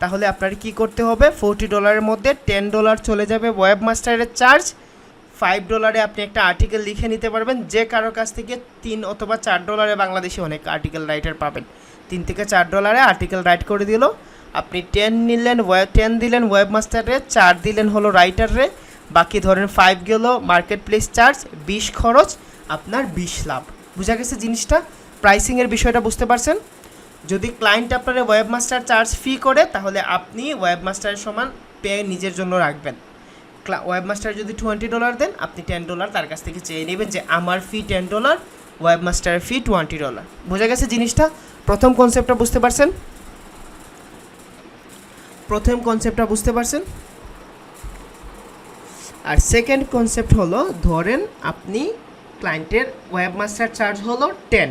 তাহলে আপনার কি করতে হবে? $40 মধ্যে $10 চলে যাবে ওয়েবমাস্টারের চার্জ, $5 আপনি একটা আর্টিকেল লিখে নিতে পারবেন। যে কারো কাছ থেকে $3 অথবা $4 বাংলাদেশে অনেক আর্টিকেল রাইটার পাবেন, $3 থেকে $4 আর্টিকেল রাইট করে দিল। আপনি 10 নিলেন, 10 দিলেন ওয়েবমাস্টারে, 4 দিলেন হলো রাইটারে, বাকি ধরেন 5 গেল মার্কেট প্লেস চার্জ, 20 খরচ, আপনার 20 লাভ। বুঝা গেছে জিনিসটা? প্রাইসিংয়ের বিষয়টা বুঝতে পারছেন? যদি ক্লায়েন্ট আপনার ওয়েবমাস্টার চার্জ ফি করে, তাহলে আপনি ওয়েবমাস্টারের সমান পে নিজের জন্য রাখবেন। ওয়েবমাস্টার যদি $20 দেন, আপনি $10 তার কাছ থেকে চেয়ে নেবেন যে আমার ফি $10, ওয়েবমাস্টারের ফি $20। বোঝা গেছে জিনিসটা? প্রথম কনসেপ্টটা বুঝতে পারছেন? আর সেকেন্ড কনসেপ্ট হলো, ধরেন আপনি ক্লায়েন্টের ওয়েবমাস্টার চার্জ হলো 10,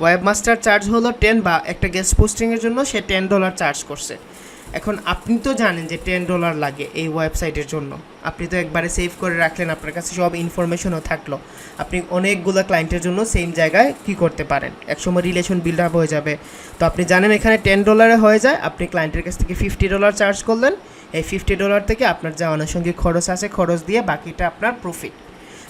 ওয়েবমাস্টার চার্জ হলো 10 বা একটা গেস্ট পোস্টিংয়ের জন্য সে $10 চার্জ করছে। এখন আপনি তো জানেন যে $10 লাগে এই ওয়েবসাইটের জন্য, আপনি তো একবারে সেভ করে রাখলেন, আপনার কাছে সব ইনফরমেশনও থাকলো, আপনি অনেকগুলো ক্লায়েন্টের জন্য সেম জায়গায় কী করতে পারেন, একসময় রিলেশন বিল্ড আপ হয়ে যাবে। তো আপনি জানেন এখানে $10 হয়ে যায়, আপনি ক্লায়েন্টের কাছ থেকে $50 চার্জ করলেন, এই $50 থেকে আপনার যা আনুষঙ্গিক খরচ আছে খরচ দিয়ে বাকিটা আপনার প্রফিট।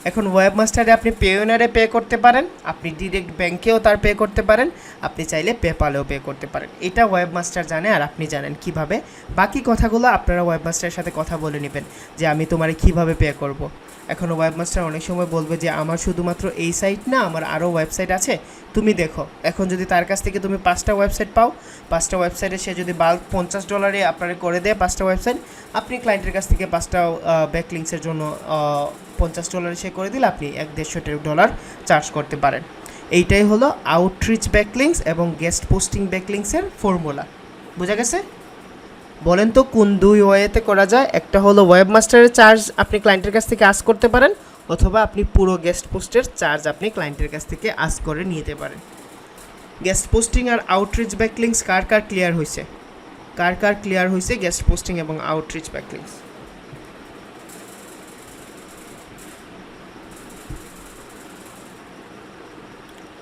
এখন ওয়েবমাস্টারে আপনি পেওনারে পে করতে পারেন, আপনি ডিরেক্ট ব্যাংকেও তার পে করতে পারেন, আপনি চাইলে পেপালেও পে করতে পারেন। এটা ওয়েবমাস্টার জানে আর আপনি জানেন কিভাবে। বাকি কথাগুলো আপনারা ওয়েবমাস্টারের সাথে কথা বলে নেবেন যে আমি তোমারে কিভাবে পে করব। এখন ওয়েবমাস্টার অনেক সময় বলবে যে আমার শুধুমাত্র এই সাইট না, আমার আরও ওয়েবসাইট আছে, তুমি দেখো। এখন যদি তার কাছ থেকে তুমি 5টা ওয়েবসাইট পাও, 5টা ওয়েবসাইটে সে যদি বাল্ক $50 আপনার করে দেয় 5টা ওয়েবসাইট, আপনি ক্লায়েন্টের কাছ থেকে 5টা ব্যাকলিংসের জন্য $50 সে করে দিলে আপনি $150 চার্জ করতে পারেন। এইটাই হলো আউটরিচ ব্যাকলিংস এবং গেস্ট পোস্টিং ব্যাকলিংসের ফর্মুলা। বোঝা গেছে? বলেন তো কোন দুই ওয়েতে করা যায়? একটা হলো ওয়েবমাস্টারের চার্জ আপনি ক্লায়েন্টের কাছ থেকে আস্ক করতে পারেন, অথবা আপনি পুরো গেস্ট পোস্টের চার্জ আপনি ক্লায়েন্টের কাছ থেকে আস্ক করে নিতে পারেন। গেস্ট পোস্টিং আর আউটরিচ ব্যাকলিংস কার ক্লিয়ার হয়েছে? গেস্ট পোস্টিং এবং আউটরিচ ব্যাকলিংস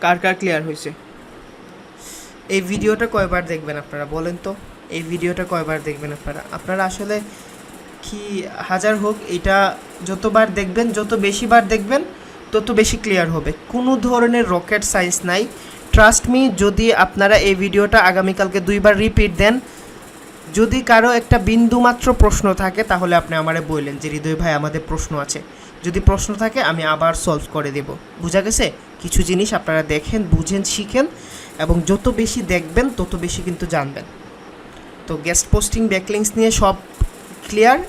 কার ক্লিয়ার হয়েছে? এই ভিডিওটা কয়বার দেখবেন আপনারা বলেন তো? এই ভিডিওটা কয়বার দেখবেন আপনারা আসলে কি হাজার হোক, এটা যতবার দেখবেন, যত বেশিবার দেখবেন তত বেশি ক্লিয়ার হবে। কোনো ধরনের রকেট সায়েন্স নাই, ট্রাস্ট মি। যদি আপনারা এই ভিডিওটা আগামীকালকে 2বার রিপিট দেন, যদি কারো একটা বিন্দু মাত্র প্রশ্ন থাকে তাহলে আপনি আমারে বললেন যে হৃদয় ভাই আমাদের প্রশ্ন আছে, যদি প্রশ্ন থাকে আমি আবার সলভ করে দেব। বোঝা গেছে? কিছু জিনিস আপনারা দেখেন, বুঝেন, শিখেন, এবং যত বেশি দেখবেন তত বেশি কিন্তু জানবেন। তো গেস্ট পোস্টিং ব্যাকলিংস নিয়ে সব ক্লিয়ার।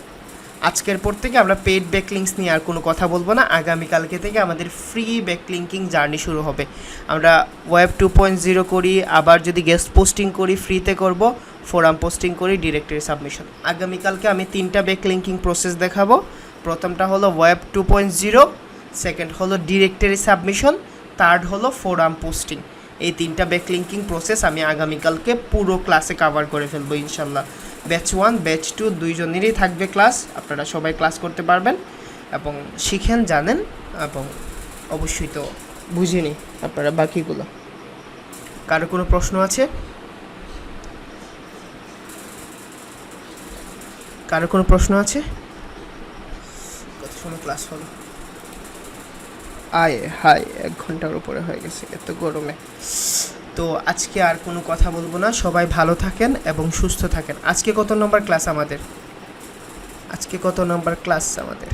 আজকের পর থেকে আমরা পেইড ব্যাকলিংস নিয়ে আর কোনো কথা বলবো না। আগামীকালকে থেকে আমাদের ফ্রি ব্যাকলিংকিং জার্নি শুরু হবে। আমরা ওয়েব 2.0 করি, আবার যদি গেস্ট পোস্টিং করি ফ্রিতে করব, ফোরাম পোস্টিং করি, ডিরেক্টরি সাবমিশন। আগামীকালকে আমি 3টা ব্যাকলিংকিং প্রসেস দেখাবো। প্রথমটা হলো ওয়েব 2.0, সেকেন্ড হলো ডিরেক্টরি সাবমিশন, থার্ড হলো ফোরাম পোস্টিং। এই 3টা ব্যাকলিংকিং প্রসেস আমি আগামীকালকে পুরো ক্লাসে কভার করে ফেলবো ইনশাল্লাহ। ব্যাচ 1 ব্যাচ 2 দুইজনেরই থাকবে ক্লাস, আপনারা সবাই ক্লাস করতে পারবেন এবং শিখেন, জানেন, এবং অবশ্যই তো বুঝিনি আপনারা বাকিগুলো। কারো কোনো প্রশ্ন আছে? কত সময় ক্লাস হলো? হাই 1 ঘন্টার উপরে হয়ে গেছে এত গরমে। তো আজকে আর কোনো কথা বলবো না। সবাই ভালো থাকেন এবং সুস্থ থাকেন। আজকে কত নম্বর ক্লাস আমাদের?